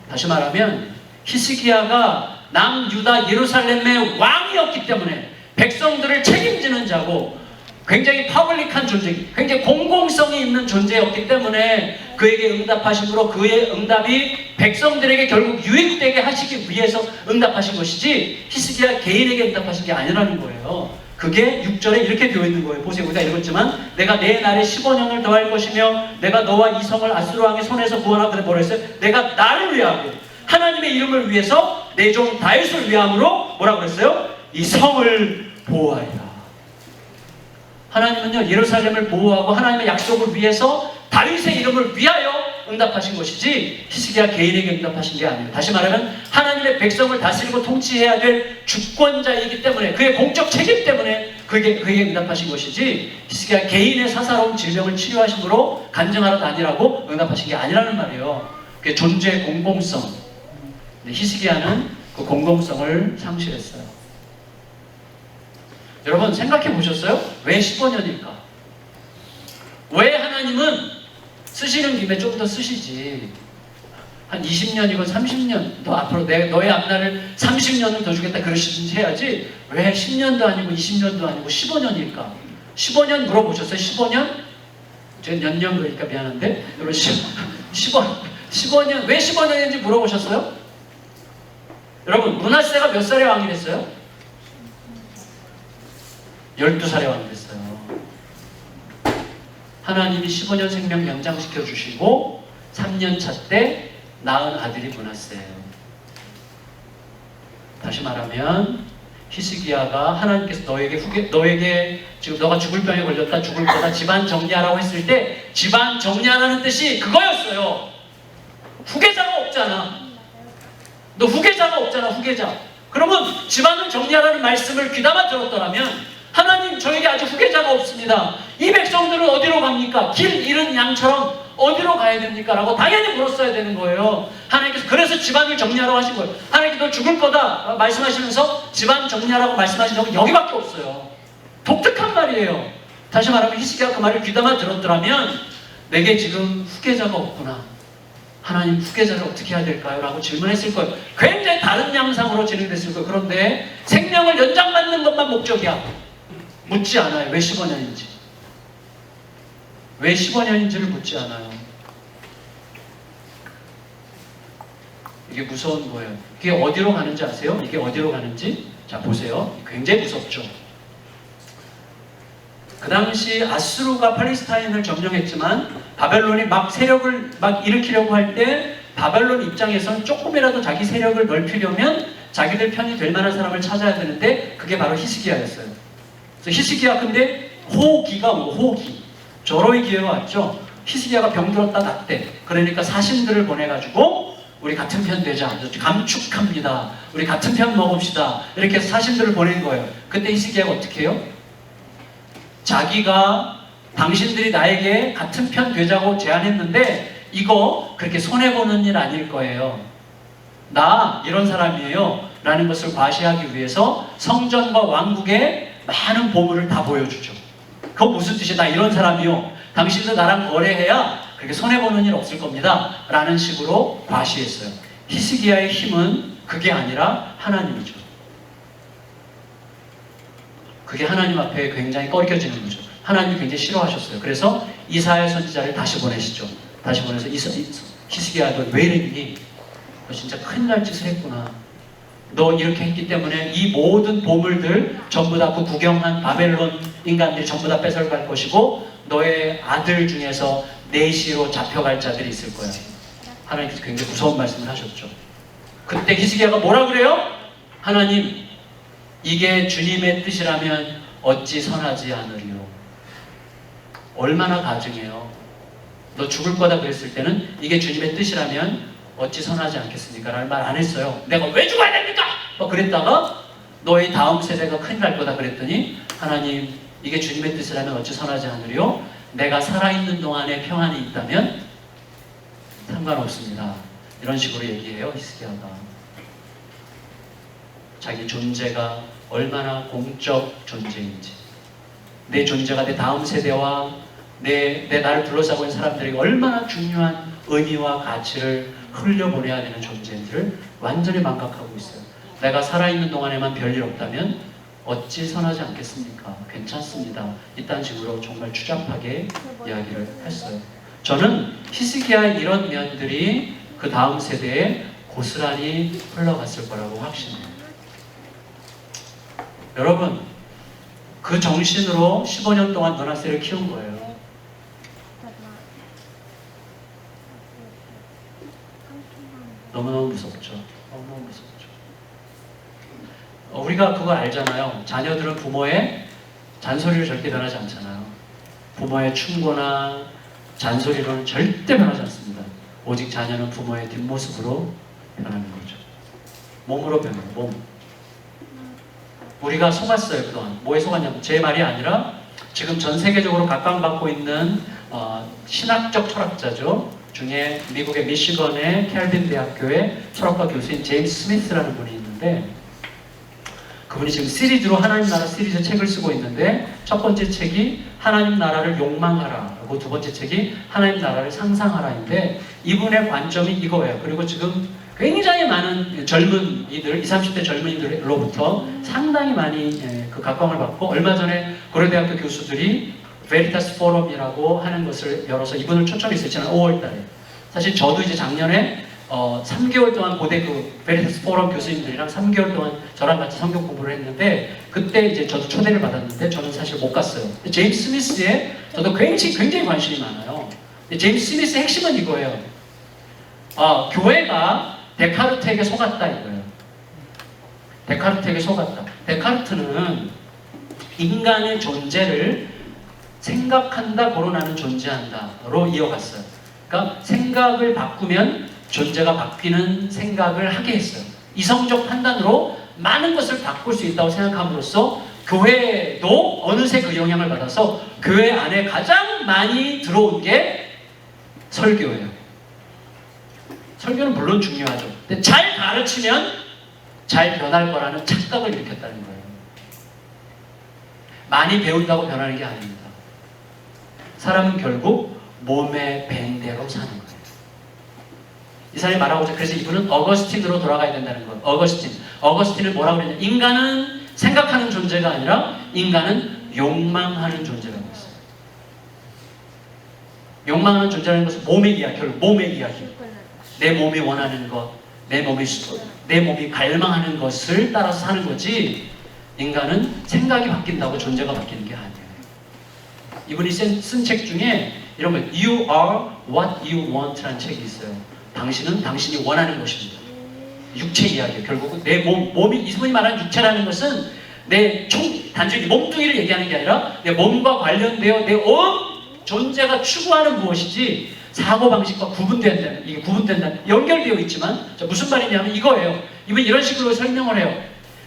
다시 말하면 히스기야가 남유다 예루살렘의 왕이었기 때문에 백성들을 책임지는 자고 굉장히 퍼블릭한 존재, 굉장히 공공성이 있는 존재였기 때문에 그에게 응답하심으로 그의 응답이 백성들에게 결국 유익되게 하시기 위해서 응답하신 것이지 히스기야 개인에게 응답하신 게 아니라는 거예요. 그게 6절에 이렇게 되어 있는 거예요. 보세요. 우리가 읽었지만 내가 내 날에 15년을 더할 것이며 내가 너와 이 성을 아수르 왕의 손에서 구원하고, 뭐라 했어요? 내가 나를 위하고 하나님의 이름을 위해서 내 종 다윗을 위함으로 뭐라고 그랬어요? 이 성을 보호하리라. 하나님은요, 예루살렘을 보호하고 하나님의 약속을 위해서 다윗의 이름을 위하여 응답하신 것이지 히스기야 개인에게 응답하신 게 아니에요. 다시 말하면 하나님의 백성을 다스리고 통치해야 될 주권자이기 때문에, 그의 공적 책임 때문에 그에게 응답하신 것이지 히스기야 개인의 사사로운 질병을 치료하심으로 간증하러 다니라고 응답하신 게 아니라는 말이에요. 그게 존재의 공공성. 히스기야는 그 공공성을 상실했어요. 여러분 생각해 보셨어요? 왜 15년일까? 왜 하나님은 쓰시는 김에 좀 더 쓰시지, 한 20년이고 30년 더 앞으로 너의 앞날을 30년을 더 주겠다 그러시든지 해야지, 왜 10년도 아니고 20년도 아니고 15년일까? 15년 물어보셨어요? 15년? 제가 연년 그러니까 미안한데, 여러분 15년 왜 15년인지 물어보셨어요? 여러분 므낫세가 몇 살에 왕이 됐어요? 12살에 왕이 됐어요. 하나님이 15년 생명 연장시켜 주시고 3년 차 때 낳은 아들이 므낫세예요. 다시 말하면 히스기야가 하나님께서 너에게 지금 너가 죽을 병에 걸렸다, 죽을 거다, 집안 정리하라고 했을 때 집안 정리하라는 뜻이 그거였어요. 후계자가 없잖아. 너 후계자가 없잖아, 후계자. 그러면 집안을 정리하라는 말씀을 귀담아 들었더라면, 하나님 저에게 아직 후계자가 없습니다. 이 백성들은 어디로 갑니까? 길 잃은 양처럼 어디로 가야 됩니까? 라고 당연히 물었어야 되는 거예요. 하나님께서 그래서 집안을 정리하라고 하신 거예요. 하나님께서 너 죽을 거다 말씀하시면서 집안 정리하라고 말씀하신 적은 여기밖에 없어요. 독특한 말이에요. 다시 말하면 히스기야가 그 말을 귀담아 들었더라면 내게 지금 후계자가 없구나, 하나님 후계자를 어떻게 해야 될까요? 라고 질문했을 거예요. 굉장히 다른 양상으로 진행됐을 거예요. 그런데 생명을 연장받는 것만 목적이야. 묻지 않아요. 왜 15년인지. 왜 15년인지를 묻지 않아요. 이게 무서운 거예요. 이게 어디로 가는지 아세요? 이게 어디로 가는지? 자, 보세요. 굉장히 무섭죠. 그 당시 아수르가 팔레스타인을 점령했지만 바벨론이 막 세력을 막 일으키려고 할 때 바벨론 입장에선 조금이라도 자기 세력을 넓히려면 자기들 편이 될 만한 사람을 찾아야 되는데 그게 바로 히스기야였어요. 그래서 히스기야, 근데 호기가 뭐 호기, 저로의 기회가 왔죠. 히스기야가 병들었다 낫대. 그러니까 사신들을 보내가지고 우리 같은 편 되자, 감축합니다, 우리 같은 편 먹읍시다, 이렇게 해서 사신들을 보낸 거예요. 그때 히스기야가 어떻게 해요? 자기가 당신들이 나에게 같은 편 되자고 제안했는데 이거 그렇게 손해보는 일 아닐 거예요, 나 이런 사람이에요 라는 것을 과시하기 위해서 성전과 왕국에 많은 보물을 다 보여주죠. 그거 무슨 뜻이야? 나 이런 사람이요, 당신도 나랑 거래해야 그렇게 손해보는 일 없을 겁니다. 라는 식으로 과시했어요. 히스기야의 힘은 그게 아니라 하나님이죠. 그게 하나님 앞에 굉장히 꺼리껴지는 거죠. 하나님이 굉장히 싫어하셨어요. 그래서 이사야 선지자를 다시 보내시죠. 다시 보내서 히스기야 너 왜 이랬니? 너 진짜 큰일 날 짓을 했구나. 너 이렇게 했기 때문에 이 모든 보물들 전부 다 그 구경한 바벨론 인간들이 전부 다 뺏어갈 것이고 너의 아들 중에서 내시로 잡혀갈 자들이 있을 거야. 하나님께서 굉장히 무서운 말씀을 하셨죠. 그때 히스기야가 뭐라 그래요? 하나님, 이게 주님의 뜻이라면 어찌 선하지 않으리요. 얼마나 가증해요. 너 죽을 거다 그랬을 때는 이게 주님의 뜻이라면 어찌 선하지 않겠습니까? 라는 말 안 했어요. 내가 왜 죽어야 됩니까? 그랬다가 너의 다음 세대가 큰일 날 거다 그랬더니 하나님, 이게 주님의 뜻이라면 어찌 선하지 않으리요? 내가 살아있는 동안에 평안이 있다면 상관없습니다. 이런 식으로 얘기해요. 히스기야가. 자기 존재가 얼마나 공적 존재인지, 내 존재가 내 다음 세대와 내 나를 둘러싸고 있는 사람들에게 얼마나 중요한 의미와 가치를 흘려보내야 되는 존재인지를 완전히 망각하고 있어요. 내가 살아있는 동안에만 별일 없다면 어찌 선하지 않겠습니까? 괜찮습니다. 이딴 식으로 정말 추잡하게 이야기를 했어요. 저는 히스기야의 이런 면들이 그 다음 세대에 고스란히 흘러갔을 거라고 확신해요. 여러분, 그 정신으로 15년 동안 므낫세를 키운 거예요. 너무너무 무섭죠. 너무너무 무섭죠. 우리가 그걸 알잖아요. 자녀들은 부모의 잔소리를 절대 변하지 않잖아요. 부모의 충고나 잔소리로는 절대 변하지 않습니다. 오직 자녀는 부모의 뒷모습으로 변하는 거죠. 몸으로 변해요. 몸. 우리가 속았어요. 그동안. 뭐에 속았냐면 제 말이 아니라 지금 전 세계적으로 각광받고 있는 신학적 철학자죠. 중에 미국의 미시건의 켈빈 대학교의 철학과 교수인 제임스 스미스라는 분이 있는데, 그분이 지금 시리즈로 하나님 나라 시리즈 책을 쓰고 있는데, 첫 번째 책이 하나님 나라를 욕망하라, 그리고 두 번째 책이 하나님 나라를 상상하라인데, 이분의 관점이 이거예요. 그리고 지금 굉장히 많은 젊은이들, 20, 30대 젊은이들로부터 상당히 많이 그 각광을 받고, 얼마 전에 고려대학교 교수들이 베리타스 포럼이라고 하는 것을 열어서 이분을 초청했어요. 지난 5월달에. 사실 저도 이제 작년에 3개월 동안 고대 그 베리타스 포럼 교수님들이랑 3개월 동안 저랑 같이 성경 공부를 했는데, 그때 이제 저도 초대를 받았는데 저는 사실 못 갔어요. 제임스 스미스에 저도 굉장히 관심이 많아요. 제임스 스미스의 핵심은 이거예요. 교회가 데카르트에게 속았다 이거예요. 데카르트에게 속았다. 데카르트는 인간의 존재를 생각한다, 거론하는 존재한다로 이어갔어요. 그러니까 생각을 바꾸면 존재가 바뀌는 생각을 하게 했어요. 이성적 판단으로 많은 것을 바꿀 수 있다고 생각함으로써 교회도 어느새 그 영향을 받아서 교회 안에 가장 많이 들어온 게 설교예요. 설교는 물론 중요하죠. 근데 잘 가르치면 잘 변할 거라는 착각을 일으켰다는 거예요. 많이 배운다고 변하는 게 아닙니다. 사람은 결국 몸에 밴 대로 사는 거예요. 이 사람이 말하고 있죠. 그래서 이분은 어거스틴으로 돌아가야 된다는 거예요. 어거스틴은 뭐라고 그랬냐? 인간은 생각하는 존재가 아니라 인간은 욕망하는 존재라고 했어요. 욕망하는 존재라는 것은 몸의 이야기, 결국 몸의 이야기. 내 몸이 원하는 것, 내 몸이 갈망하는 것을 따라서 사는 거지, 인간은 생각이 바뀐다고 존재가 바뀌는 게 아니에요. 이분이 쓴 책 중에 이런 거예요. You are what you want 라는 책이 있어요. 당신은 당신이 원하는 것입니다. 육체 이야기예요. 결국은 내 몸이, 이분이 말하는 육체라는 것은 단순히 몸뚱이를 얘기하는 게 아니라 내 몸과 관련되어 내 온 존재가 추구하는 무엇이지, 사고방식과 구분된다. 연결되어 있지만, 무슨 말이냐면 이거예요. 이분 이런 식으로 설명을 해요.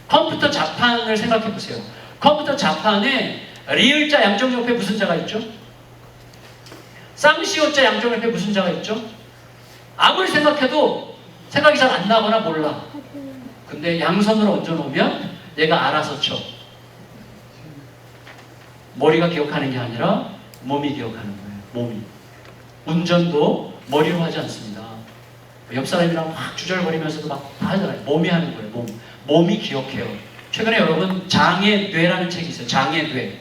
컴퓨터 자판을 생각해 보세요. 컴퓨터 자판에 리을자 양쪽 옆에 무슨 자가 있죠? 쌍시옷자 양쪽 옆에 무슨 자가 있죠? 아무리 생각해도 생각이 잘 안 나거나 몰라. 근데 양손으로 얹어놓으면 얘가 알아서 쳐. 머리가 기억하는 게 아니라 몸이 기억하는 거예요. 몸이. 운전도 머리로 하지 않습니다. 옆 사람이랑 막 주절거리면서도 막 다 하잖아요. 몸이 하는 거예요. 몸이 기억해요. 최근에 여러분 장의 뇌라는 책이 있어요. 장의 뇌.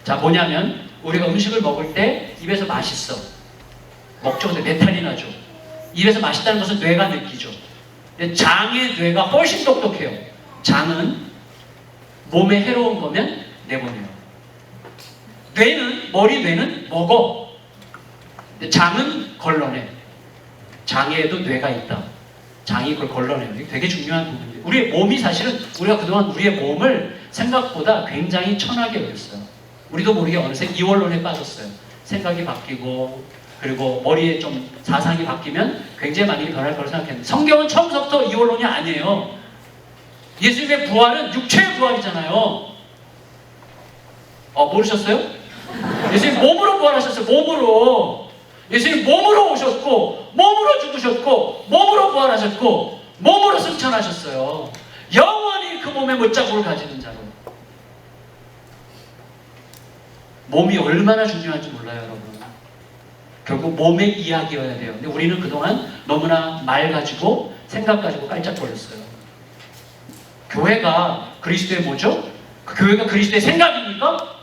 자, 뭐냐면 우리가 음식을 먹을 때 입에서 맛있어. 먹죠. 근데 배탈이 나죠. 입에서 맛있다는 것은 뇌가 느끼죠. 근데 장의 뇌가 훨씬 똑똑해요. 장은 몸에 해로운 거면 내보내요. 머리 뇌는 먹어. 근데 장은 걸러내. 장에도 뇌가 있다. 장이 그걸 걸러내요. 이게 되게 중요한 부분이에요. 우리의 몸이 사실은 우리가 그동안 우리의 몸을 생각보다 굉장히 천하게 여겼어요. 우리도 모르게 어느새 이원론에 빠졌어요. 생각이 바뀌고 그리고 머리에 좀 사상이 바뀌면 굉장히 많이 변할 거라고 생각했는데 성경은 처음부터 이원론이 아니에요. 예수님의 부활은 육체의 부활이잖아요. 모르셨어요? 예수님 몸으로 부활하셨어요. 몸으로. 예수님 몸으로 오셨고 몸으로 죽으셨고 몸으로 부활하셨고 몸으로 승천하셨어요. 영원히 그 몸의 못자국을 가지는 자로. 몸이 얼마나 중요한지 몰라요, 여러분. 결국 몸의 이야기여야 돼요. 근데 우리는 그동안 너무나 말 가지고 생각 가지고 깔짝거렸어요. 교회가 그리스도의 뭐죠? 그 교회가 그리스도의 생각입니까?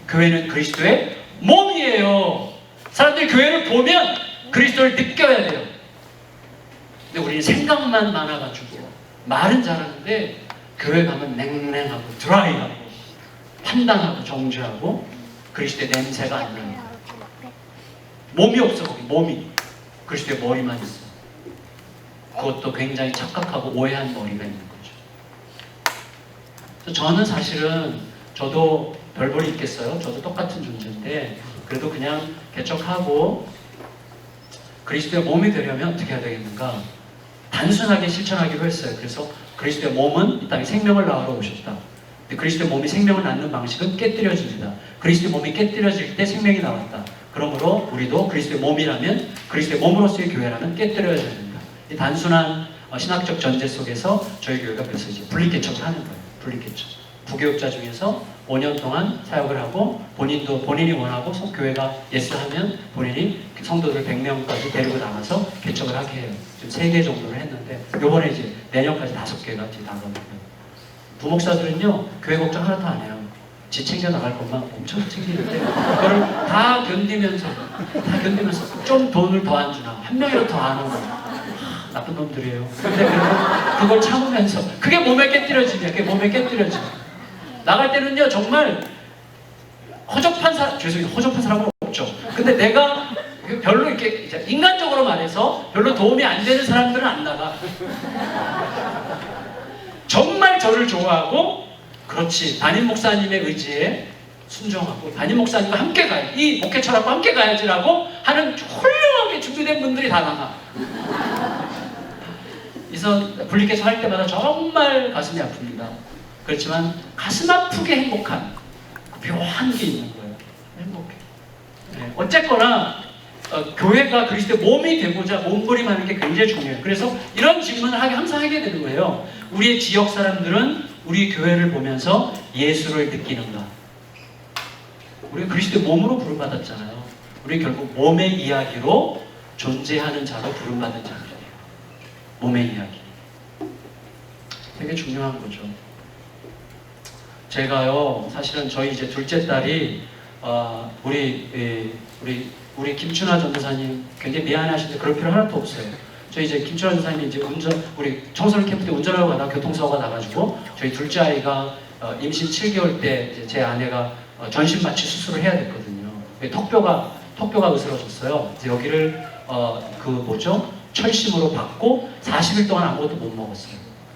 교회는 그리스도의 몸이에요. 사람들이 교회를 보면 그리스도를 느껴야 돼요. 근데 우리는 생각만 많아가지고 말은 잘하는데 교회 가면 냉랭하고 드라이하고 판단하고 정죄하고 그리스도의 냄새가 안 나요. 몸이 없어. 거기 몸이. 그리스도의 머리만 있어. 그것도 굉장히 착각하고 오해한 머리가 있는 거죠. 저는 사실은 저도 별볼이 있겠어요. 저도 똑같은 존재인데 그래도 그냥 개척하고 그리스도의 몸이 되려면 어떻게 해야 되겠는가? 단순하게 실천하기로 했어요. 그래서 그리스도의 몸은 이 땅에 생명을 낳으러 오셨다. 근데 그리스도의 몸이 생명을 낳는 방식은 깨뜨려집니다. 그리스도의 몸이 깨뜨려질 때 생명이 나왔다. 그러므로 우리도 그리스도의 몸이라면 그리스도의 몸으로서의 교회라면 깨뜨려져야 된다. 이 단순한 신학적 전제 속에서 저희 교회가 그래서 이제 분리개척을 하는 거예요. 분리개척. 부교육자 중에서 5년 동안 사역을 하고 본인이 원하고 교회가 예스하면 본인이 성도들 100명까지 데리고 나가서 개척을 하게 해요. 지금 3개 정도를 했는데 요번에 이제 내년까지 5개가 이제 나가거든요. 부목사들은요 교회 걱정 하나도 안 해요. 지 챙겨 나갈 것만 엄청 챙기는데 그걸 다 견디면서 좀 돈을 더 안 주나 한 명이라도 더 안 오나 나쁜 놈들이에요. 근데 그걸 참으면서 그게 몸에 깨뜨려지냐. 그게 몸에 깨뜨려지. 나갈 때는요 정말 허접한 사람은 없죠. 근데 내가 별로 이렇게 인간적으로 말해서 별로 도움이 안 되는 사람들은 안 나가. 정말 저를 좋아하고 그렇지 담임 목사님의 의지에 순종하고 담임 목사님과 함께 가야 이 목회 철학과 함께 가야지라고 하는 훌륭하게 준비된 분들이 다 나가. 그래서 분리개척 할 때마다 정말 가슴이 아픕니다. 그렇지만 가슴 아프게 행복한 묘한 게 있는 거예요. 행복해. 네. 어쨌거나 교회가 그리스도의 몸이 되고자 몸부림하는 게 굉장히 중요해요. 그래서 이런 질문을 항상 하게 되는 거예요. 우리의 지역 사람들은 우리 교회를 보면서 예수를 느끼는가? 우리가 그리스도의 몸으로 부름받았잖아요. 우리 결국 몸의 이야기로 존재하는 자로 부름받은 자들이에요. 몸의 이야기. 되게 중요한 거죠. 제가요, 사실은 저희 이제 둘째 딸이 우리 김춘하 전도사님 굉장히 미안해하시는데 그럴 필요 하나도 없어요. 저희 이제 김춘하 전도사님이 이제 우리 청소년 캠프 때 운전하고 가다가 교통사고가 나가지고 저희 둘째 아이가 임신 7개월 때 이제 제 아내가 전신 마취 수술을 해야 됐거든요. 턱뼈가 으스러졌어요. 이제 여기를 철심으로 받고 40일 동안 아무것도 못 먹었어요.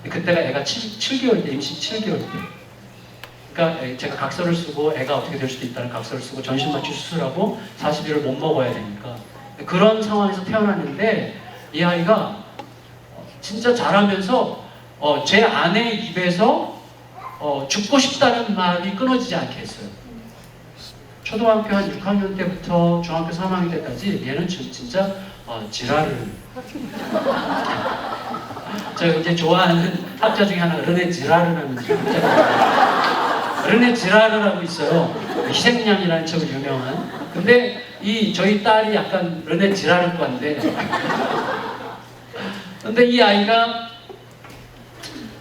그때가 애가 7개월 때, 임신 7개월 때. 그러니까 제가 각서를 쓰고 애가 어떻게 될 수도 있다는 각서를 쓰고 전신 마취 수술하고 40일을 못 먹어야 되니까 그런 상황에서 태어났는데 이 아이가 진짜 자라면서 제 아내 입에서 죽고 싶다는 말이 끊어지지 않게 했어요. 초등학교 한 6학년 때부터 중학교 3학년 때까지 얘는 진짜 지랄을 제가 이제 좋아하는 학자 중에 하나가 르네 지라르라는 학자가 르네 지라르라고 있어요. 희생양이라는 책으로 유명한. 근데 이 저희 딸이 약간 르네 지라르과인데 근데 이 아이가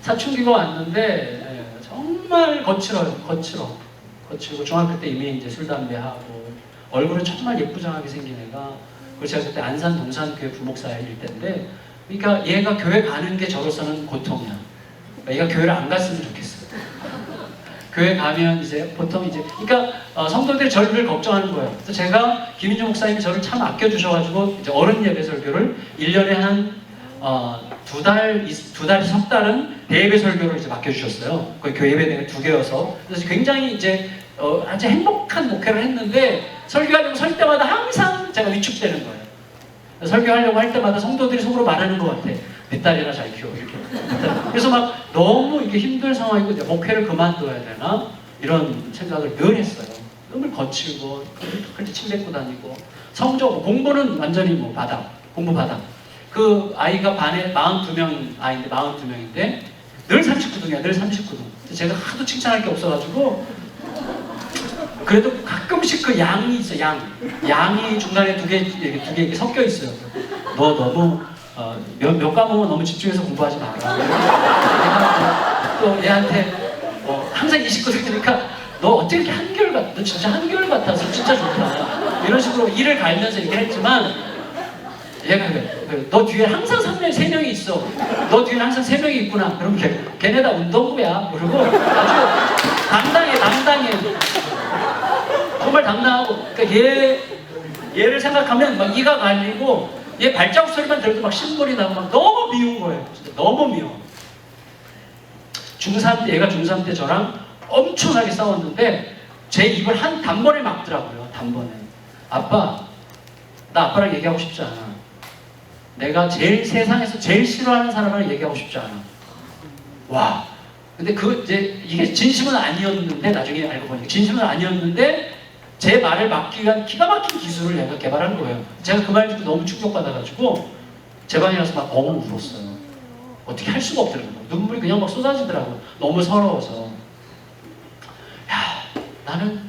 사춘기가 왔는데 정말 거칠고 중학교 때 이미 이제 술 담배 하고 얼굴은 정말 예쁘장하게 생긴 애가 그리고 제가 그때 안산 동산교회 부목사일 때인데 그러니까 얘가 교회 가는 게 저로서는 고통이야. 그러니까 얘가 교회를 안 갔으면 좋겠어. 교회 가면 이제 보통 이제 그러니까 성도들이 저를 늘 걱정하는 거예요. 그래서 제가 김인주 목사님이 저를 참 아껴주셔가지고 이제 어른 예배 설교를 1년에 한 두 달에서 석 달은 대예배 설교를 이제 맡겨주셨어요. 거의 교회 예배가 2개여서 그래서 굉장히 이제 아주 행복한 목회를 했는데 설교하려고 설 때마다 항상 제가 위축되는 거예요. 설교하려고 할 때마다 성도들이 속으로 말하는 것 같아. 내 딸이나 잘 키워 이렇게. 그래서 막 너무 이게 힘든 상황이고 내가 목회를 그만둬야 되나 이런 생각을 늘 했어요. 너무 거칠고 그렇게 침 뱉고 다니고 성적 공부는 완전히 뭐 공부 바닥. 그 아이가 반에 42명 아이인데 42명인데 늘 39등이야. 늘 39등. 제가 하도 칭찬할 게 없어가지고 그래도 가끔씩 그 양이 있어. 양이 중간에 두 개 이렇게 섞여 있어요. 너 너무 몇 과목은 너무 집중해서 공부하지 마라. 또 얘한테 항상 29등이니까 너 어떻게 이렇게 한결같아? 너 진짜 한결같아서 진짜 좋다. 이런 식으로 이를 갈면서 얘기를 했지만 얘가 그래. 너 뒤에 항상 3명이 있어. 너 뒤에 항상 3명이 있구나. 그럼 걔네 다 운동부야. 그러고 아주 당당해. 정말 당당하고. 그러니까 얘를 생각하면 막 이가 갈리고 얘 발자국 소리만 들어도 막 신물이 나고 막 너무 미운 거예요. 진짜 너무 미워. 중3 때 얘가 중3 때 저랑 엄청나게 싸웠는데 제 입을 한 단번에 막더라고요. 단번에. 아빠, 나 아빠랑 얘기하고 싶지 않아. 내가 세상에서 제일 싫어하는 사람을 얘기하고 싶지 않아. 와. 근데 이게 진심은 아니었는데 나중에 알고 보니까 진심은 아니었는데 제 말을 막기 위한 기가 막힌 기술을 얘가 개발한 거예요. 제가 그 말 듣고 너무 충격받아가지고 제 방에 가서 막 엉엉 울었어요. 어떻게 할 수가 없더라고요. 눈물이 그냥 막 쏟아지더라고요. 너무 서러워서. 야, 나는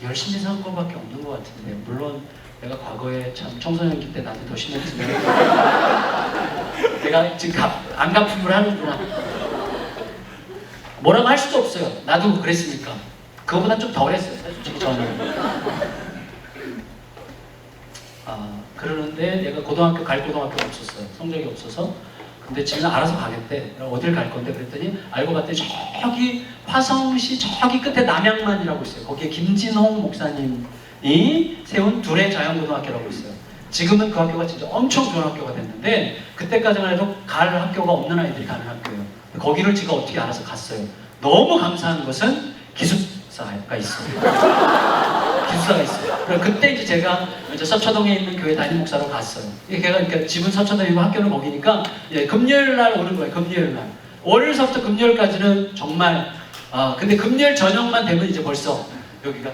열심히 산 것밖에 없는 것 같은데 물론 내가 과거에 참 청소년기 때 나한테 더 심했지만 내가 지금 안갚음을 하는구나. 뭐라고 할 수도 없어요. 나도 그랬으니까. 그거보다 좀 덜했어요. 솔직히 저는. 그러는데 얘가 고등학교 갈 고등학교가 없었어요. 성적이 없어서. 근데 지금 알아서 가겠대. 어딜 갈 건데 그랬더니 알고 봤더니 저기 화성시 저기 끝에 남양만이라고 있어요. 거기에 김진홍 목사님이 세운 둘의 자연고등학교라고 있어요. 지금은 그 학교가 진짜 엄청 좋은 학교가 됐는데 그때까지만 해도 갈 학교가 없는 아이들이 가는 학교예요. 거기를 제가 어떻게 알아서 갔어요. 너무 감사한 것은 기숙사가 있어요. 기숙사가 있어요. 그때 이제 제가 서초동에 있는 교회 담임 목사로 갔어요. 걔가 그러니까 집은 서초동이고 학교는 거기니까 금요일 날 오는 거예요. 금요일 날. 월요일서부터 금요일까지는 정말 근데 금요일 저녁만 되면 이제 벌써 여기가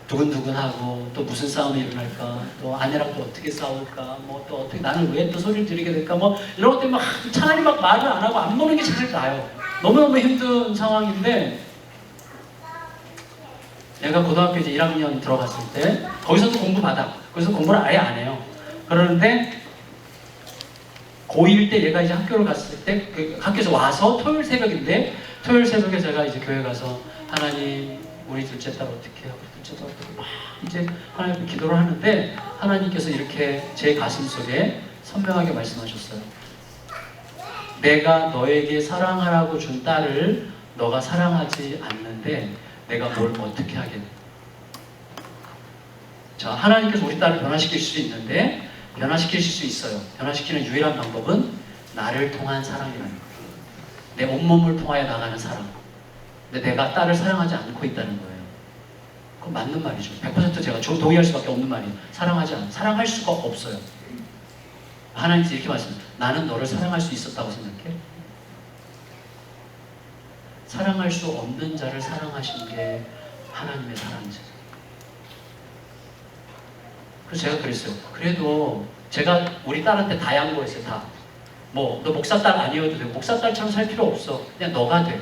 두근두근하고 또 무슨 싸움이 일어날까 또 아내랑 또 어떻게 싸울까 뭐 또 어떻게 나는 왜 또 소리를 지르게 될까 뭐 이런 것 때문에 차라리 막 말을 안 하고 안 보는 게 제일 나아요. 너무너무 힘든 상황인데 내가 고등학교 이제 1학년 들어갔을 때 거기서도 공부 바닥. 거기서 공부를 아예 안 해요. 그러는데 고1 때 얘가 이제 학교를 갔을 때 그 학교에서 와서 토요일 새벽인데 토요일 새벽에 제가 이제 교회 가서 하나님 우리 둘째 딸 어떻게 하고 둘째 딸 어떻게 막 이제 하나님 기도를 하는데 하나님께서 이렇게 제 가슴 속에 선명하게 말씀하셨어요. 내가 너에게 사랑하라고 준 딸을 너가 사랑하지 않는데 내가 뭘 어떻게 하겠냐. 자, 하나님께서 우리 딸을 변화시킬 수 있는데 변화시키실 수 있어요. 변화시키는 유일한 방법은 나를 통한 사랑이라는 거예요. 내 온몸을 통하여 나가는 사랑. 근데 내가 딸을 사랑하지 않고 있다는 거예요. 그건 맞는 말이죠. 100% 제가 동의할 수밖에 없는 말이에요. 사랑할 수가 없어요. 하나님께서 이렇게 말씀해요. 나는 너를 사랑할 수 있었다고 생각해? 사랑할 수 없는 자를 사랑하신 게 하나님의 사랑이죠. 그래서 제가 그랬어요. 그래도 제가 우리 딸한테 다 양보했어요. 다. 뭐 너 목사 딸 아니어도 되고 목사 딸처럼 살 필요 없어. 그냥 너가 돼.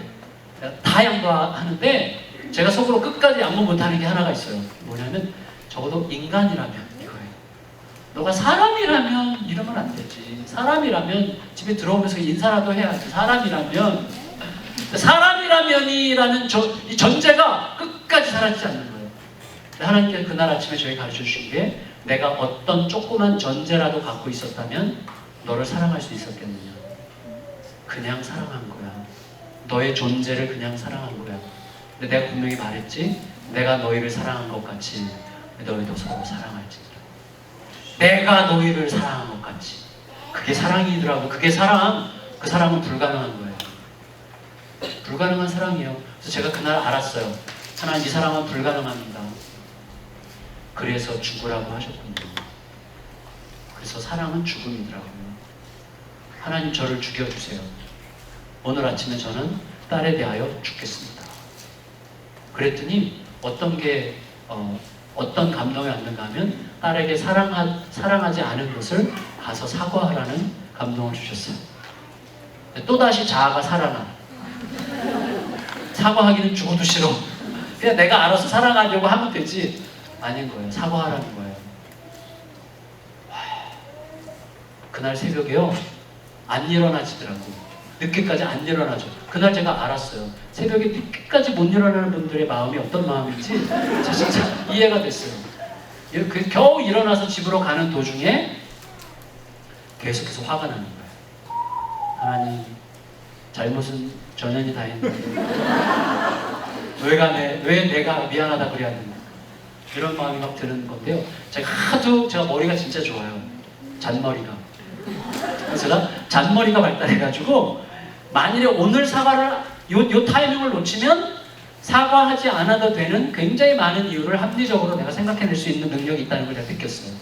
다 양보하는데 제가 속으로 끝까지 양보 못하는 게 하나가 있어요. 뭐냐면 적어도 인간이라면 너가 사람이라면 이러면 안 되지. 사람이라면 집에 들어오면서 인사라도 해야지. 사람이라면이라는 이 전제가 끝까지 사라지지 않는 거예요. 하나님께서 그날 아침에 저희 가르쳐 주신 게 내가 어떤 조그만 전제라도 갖고 있었다면 너를 사랑할 수 있었겠느냐. 그냥 사랑한 거야. 너의 존재를 그냥 사랑한 거야. 근데 내가 분명히 말했지. 내가 너희를 사랑한 것 같이 너희도 서로 사랑할지. 내가 너희를 사랑한 것 같이. 그게 사랑이더라고. 그게 사랑. 그 사랑은 불가능한 거예요. 불가능한 사랑이에요. 그래서 제가 그날 알았어요. 하나님, 이 사랑은 불가능합니다. 그래서 죽으라고 하셨군요. 그래서 사랑은 죽음이더라고요. 하나님, 저를 죽여주세요. 오늘 아침에 저는 딸에 대하여 죽겠습니다. 그랬더니 어떤 감동이 왔는가 하면 딸에게 사랑하지 않은 것을 가서 사과하라는 감동을 주셨어요. 또다시 자아가 살아나. 사과하기는 죽어도 싫어. 그냥 내가 알아서 사랑하려고 하면 되지. 아닌 거예요. 사과하라는 거예요. 그날 새벽에요. 안 일어나지더라고. 늦게까지 안 일어나죠. 그날 제가 알았어요. 새벽에 늦게까지 못 일어나는 분들의 마음이 어떤 마음인지 저 진짜 이해가 됐어요. 겨우 일어나서 집으로 가는 도중에 계속해서 화가 나는 거예요. 하나님, 잘못은 전현이 다 했는데 왜 내가 미안하다 그래야 되나. 이런 마음이 막 드는 건데요. 제가 머리가 진짜 좋아요. 잔머리가. 그래서 제가 잔머리가 발달해가지고 만일에 오늘 사과를 요 타이밍을 놓치면 사과하지 않아도 되는 굉장히 많은 이유를 합리적으로 내가 생각해낼 수 있는 능력이 있다는 걸 제가 느꼈어요.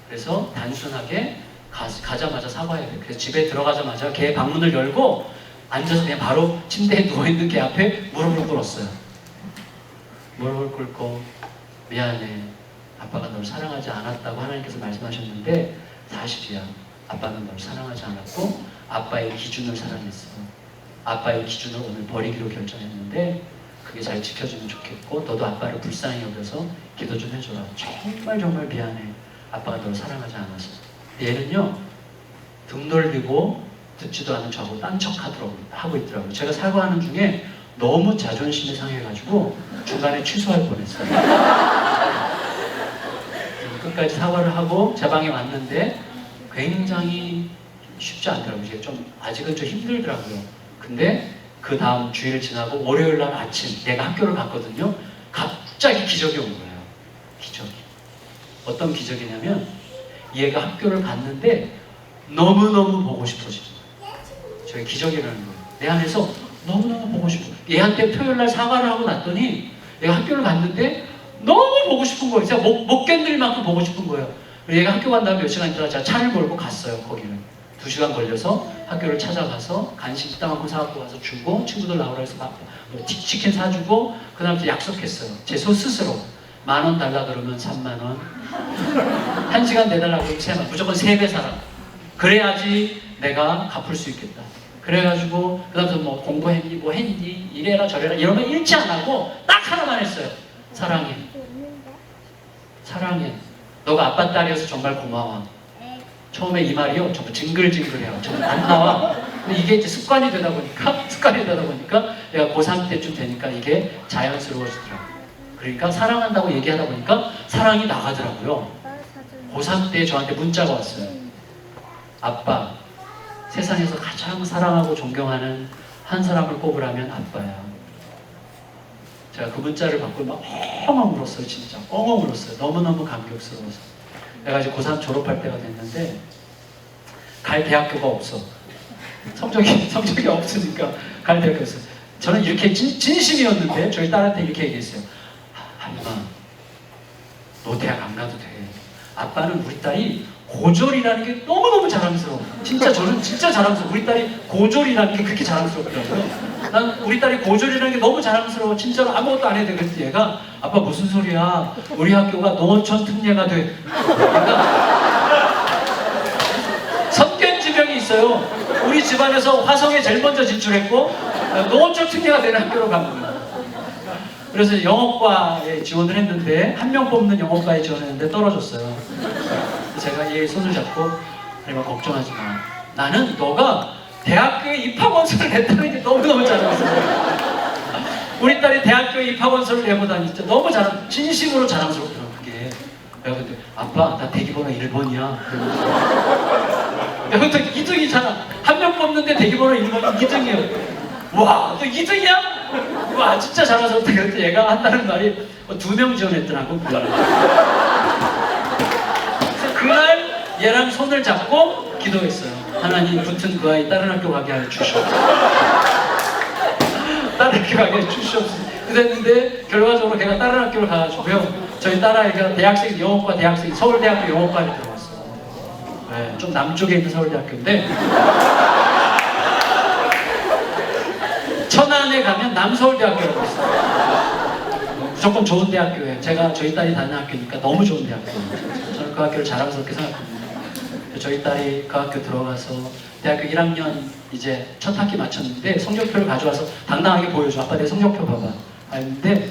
그래서 단순하게 가자마자 사과해야 돼요. 그래서 집에 들어가자마자 걔 방문을 열고 앉아서 그냥 바로 침대에 누워있는 걔 앞에 무릎을 꿇었어요. 무릎을 꿇고 미안해. 아빠가 널 사랑하지 않았다고 하나님께서 말씀하셨는데 사실이야. 아빠는 널 사랑하지 않았고 아빠의 기준을 사랑했어. 아빠의 기준을 오늘 버리기로 결정했는데 그게 잘 지켜지면 좋겠고 너도 아빠를 불쌍히 여겨서 기도 좀 해줘라. 정말 미안해. 아빠가 널 사랑하지 않아서. 얘는요 등 돌리고 듣지도 않은 저하고 딴 척 하고 있더라고요. 제가 사과하는 중에 너무 자존심이 상해가지고 중간에 취소할 뻔했어요. 끝까지 사과를 하고 제 방에 왔는데 굉장히 쉽지 않더라고요. 아직은 좀 힘들더라고요. 근데 그 다음 주일 지나고 월요일 날 아침 얘가 학교를 갔거든요. 갑자기 기적이 온 거예요. 기적이. 어떤 기적이냐면 얘가 학교를 갔는데 너무너무 보고 싶어지는 거예요. 저게 기적이라는 거예요. 내 안에서 너무너무 보고 싶어. 얘한테 토요일 날 사과를 하고 났더니 얘가 학교를 갔는데 너무 보고 싶은 거예요. 진짜 못 견딜 만큼 보고 싶은 거예요. 얘가 학교 간 다음에 몇 시간 있다가 제가 차를 몰고 갔어요. 거기를 2시간 걸려서 학교를 찾아가서 간식 이따만큼 사갖고 와서 주고 친구들 나오라 해서 치킨 사주고 그 다음에 약속했어요. 제 스스로 10,000원 달라 그러면 30,000원 1시간 내달라고 그러면 3만 무조건 3배 사라. 그래야지 내가 갚을 수 있겠다. 그래가지고 그 다음에 뭐 공부했니 뭐 했니 이래라 저래라 이런 거 일치 안 하고 딱 하나만 했어요. 사랑해. 사랑해. 너가 아빠 딸이어서 정말 고마워. 처음에 이 말이요 정말 징글징글해요. 정말 안 나와. 근데 이게 이제 습관이 되다 보니까 내가 고3 때쯤 되니까 이게 자연스러워지더라고요. 그러니까 사랑한다고 얘기하다 보니까 사랑이 나가더라고요. 고3 때 저한테 문자가 왔어요. 아빠, 세상에서 가장 사랑하고 존경하는 한 사람을 꼽으라면 아빠야. 제가 그 문자를 받고 막 엉엉 울었어요. 진짜 엉엉 울었어요. 너무너무 감격스러워서. 내가 이제 고3 졸업할 때가 됐는데 갈 대학교가 없어. 성적이 없으니까 갈 대학교가 없어. 저는 이렇게 진심이었는데 저희 딸한테 이렇게 얘기했어요. 하림아, 너 대학 안 가도 돼. 아빠는 우리 딸이 고졸이라는 게 너무너무 자랑스러워. 진짜 저는 진짜 자랑스러워. 우리 딸이 고졸이라는 게 그렇게 자랑스럽더라고요. 난 우리 딸이 고졸이라는 게 너무 자랑스러워. 진짜로 아무것도 안 해도 돼. 그랬더니 얘가 아빠 무슨 소리야. 우리 학교가 농어촌 특례가 돼. 그러니까 선견지명이 있어요. 우리 집안에서 화성에 제일 먼저 진출했고 농어촌 특례가 되는 학교로 간 거예요. 그래서 영어과에 지원을 했는데 한 명 뽑는 영어과에 지원했는데 떨어졌어요. 제가 얘 손을 잡고 하나님아 걱정하지 마. 나는 너가 대학교에 입학원서를 냈다는 게 너무너무 자랑스러워. 우리 딸이 대학교에 입학원서를 내보다니 진짜 너무 진심으로 자랑스럽더라고 그게. 내가 근데 아빠 나 대기번호 1번이야. 내가 그때 2등이잖아. 한 명 뽑는데 대기번호 1번이 2등이야. 와, 너 2등이야? 와, 진짜 자랑스럽다. 그랬더니 얘가 한다는 말이 2명 지원했더라고. 그래서 그날 얘랑 손을 잡고 기도했어요. 하나님 붙은 그 아이 다른 학교 가게 하여 주시옵소서. 다른 학교 가게 하여 주시옵소서. 그랬는데 결과적으로 걔가 다른 학교를 가가지고요. 저희 딸아이가 대학생, 영어과 대학생, 서울대학교 영어과를 들어갔어요. 네, 좀 남쪽에 있는 서울대학교인데 천안에 가면 남서울대학교라고 있어요. 무조건 좋은 대학교예요. 저희 딸이 다니는 학교니까 너무 좋은 대학교예요. 저는 그 학교를 자랑스럽게 생각합니다. 저희 딸이 그 학교 들어가서 대학교 1학년 이제 첫 학기 마쳤는데 성적표를 가져와서 당당하게 보여줘. 아빠 내 성적표 봐봐. 했는데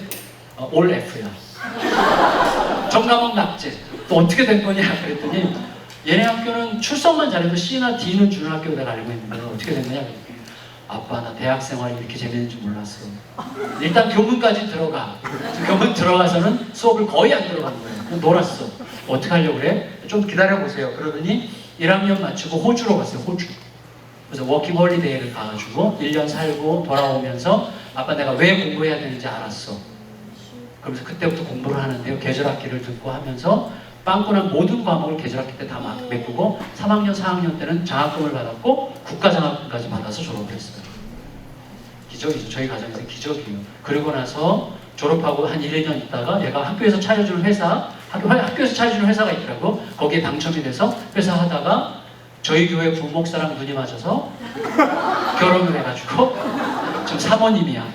올 F야. 전과목 낙제. 또 어떻게 된 거냐 그랬더니 얘네 학교는 출석만 잘해도 C나 D는 주는 학교로 내가 알고 있는데 어떻게 된 거냐 그랬더니 아빠 나 대학 생활이 이렇게 재밌는 줄 몰랐어. 일단 교문까지 들어가. 교문 들어가서는 수업을 거의 안 들어간 거예요. 그냥 놀았어. 어떻게 하려고 그래? 좀 기다려보세요. 그러더니 1학년 마치고 호주로 갔어요. 호주. 그래서 워킹 홀리데이를 가가지고 1년 살고 돌아오면서 아빠 내가 왜 공부해야 되는지 알았어. 그러면서 그때부터 공부를 하는데요. 계절학기를 듣고 하면서 빵꾸난 모든 과목을 계절학기 때 다 메꾸고 3학년, 4학년 때는 장학금을 받았고 국가장학금까지 받아서 졸업을 했어요. 기적이죠. 저희 가정에서 기적이에요. 그리고 나서 졸업하고 한 1, 2년 있다가 얘가 학교에서 차려주는 학교에서 차려주는 회사가 있더라고. 거기에 당첨이 돼서 회사 하다가 저희 교회 부목사랑 눈이 맞아서 결혼을 해가지고 지금 사모님이야.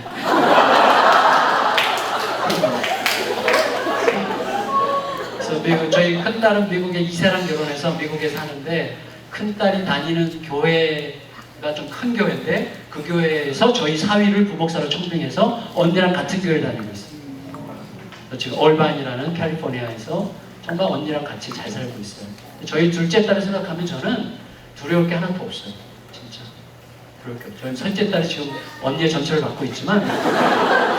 그래서 저희 큰딸은 미국에 이세랑 결혼해서 미국에 사는데 큰딸이 다니는 교회가 좀 큰 교회인데 그 교회에서 저희 사위를 부목사로 청빙해서 언니랑 같은 교회를 다니고 있어요. 지금 얼반이라는 캘리포니아에서 정말 언니랑 같이 잘 살고 있어요. 저희 둘째 딸을 생각하면 저는 두려울 게 하나도 없어요. 진짜 두려울 게 없어요. 저희 셋째 딸이 지금 언니의 전철을 받고 있지만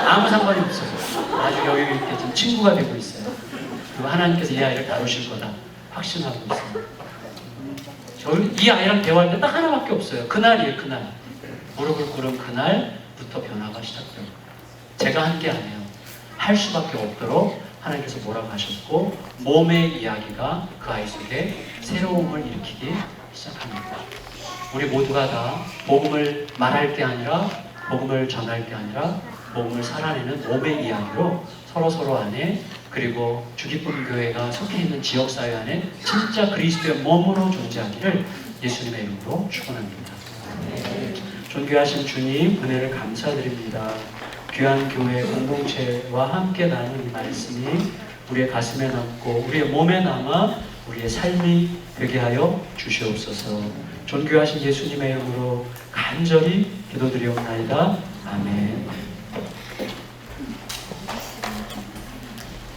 아무 상관이 없어요. 아주 여유 있게 지금 친구가 되고 있어요. 그리고 하나님께서 이 아이를 다루실 거다 확신하고 있어요. 이 아이랑 대화할 때 딱 하나밖에 없어요. 그날이에요. 그날. 무릎을 꿇은 그날부터 변화가 시작돼요. 제가 한 게 아니에요. 할 수밖에 없도록 하나님께서 뭐라고 하셨고 몸의 이야기가 그 아이 속에 새로움을 일으키기 시작합니다. 우리 모두가 다 복음을 말할 게 아니라 복음을 전할 게 아니라 복음을 살아내는 몸의 이야기로 서로 안에 그리고 주기쁨 교회가 속해 있는 지역사회 안에 진짜 그리스도의 몸으로 존재하기를 예수님의 이름으로 축원합니다. 존귀하신 주님 은혜를 감사드립니다. 귀한 교회 공동체와 함께 나누는 이 말씀이 우리의 가슴에 남고 우리의 몸에 남아 우리의 삶이 되게 하여 주시옵소서. 존귀하신 예수님의 이름으로 간절히 기도드리옵나이다. 아멘.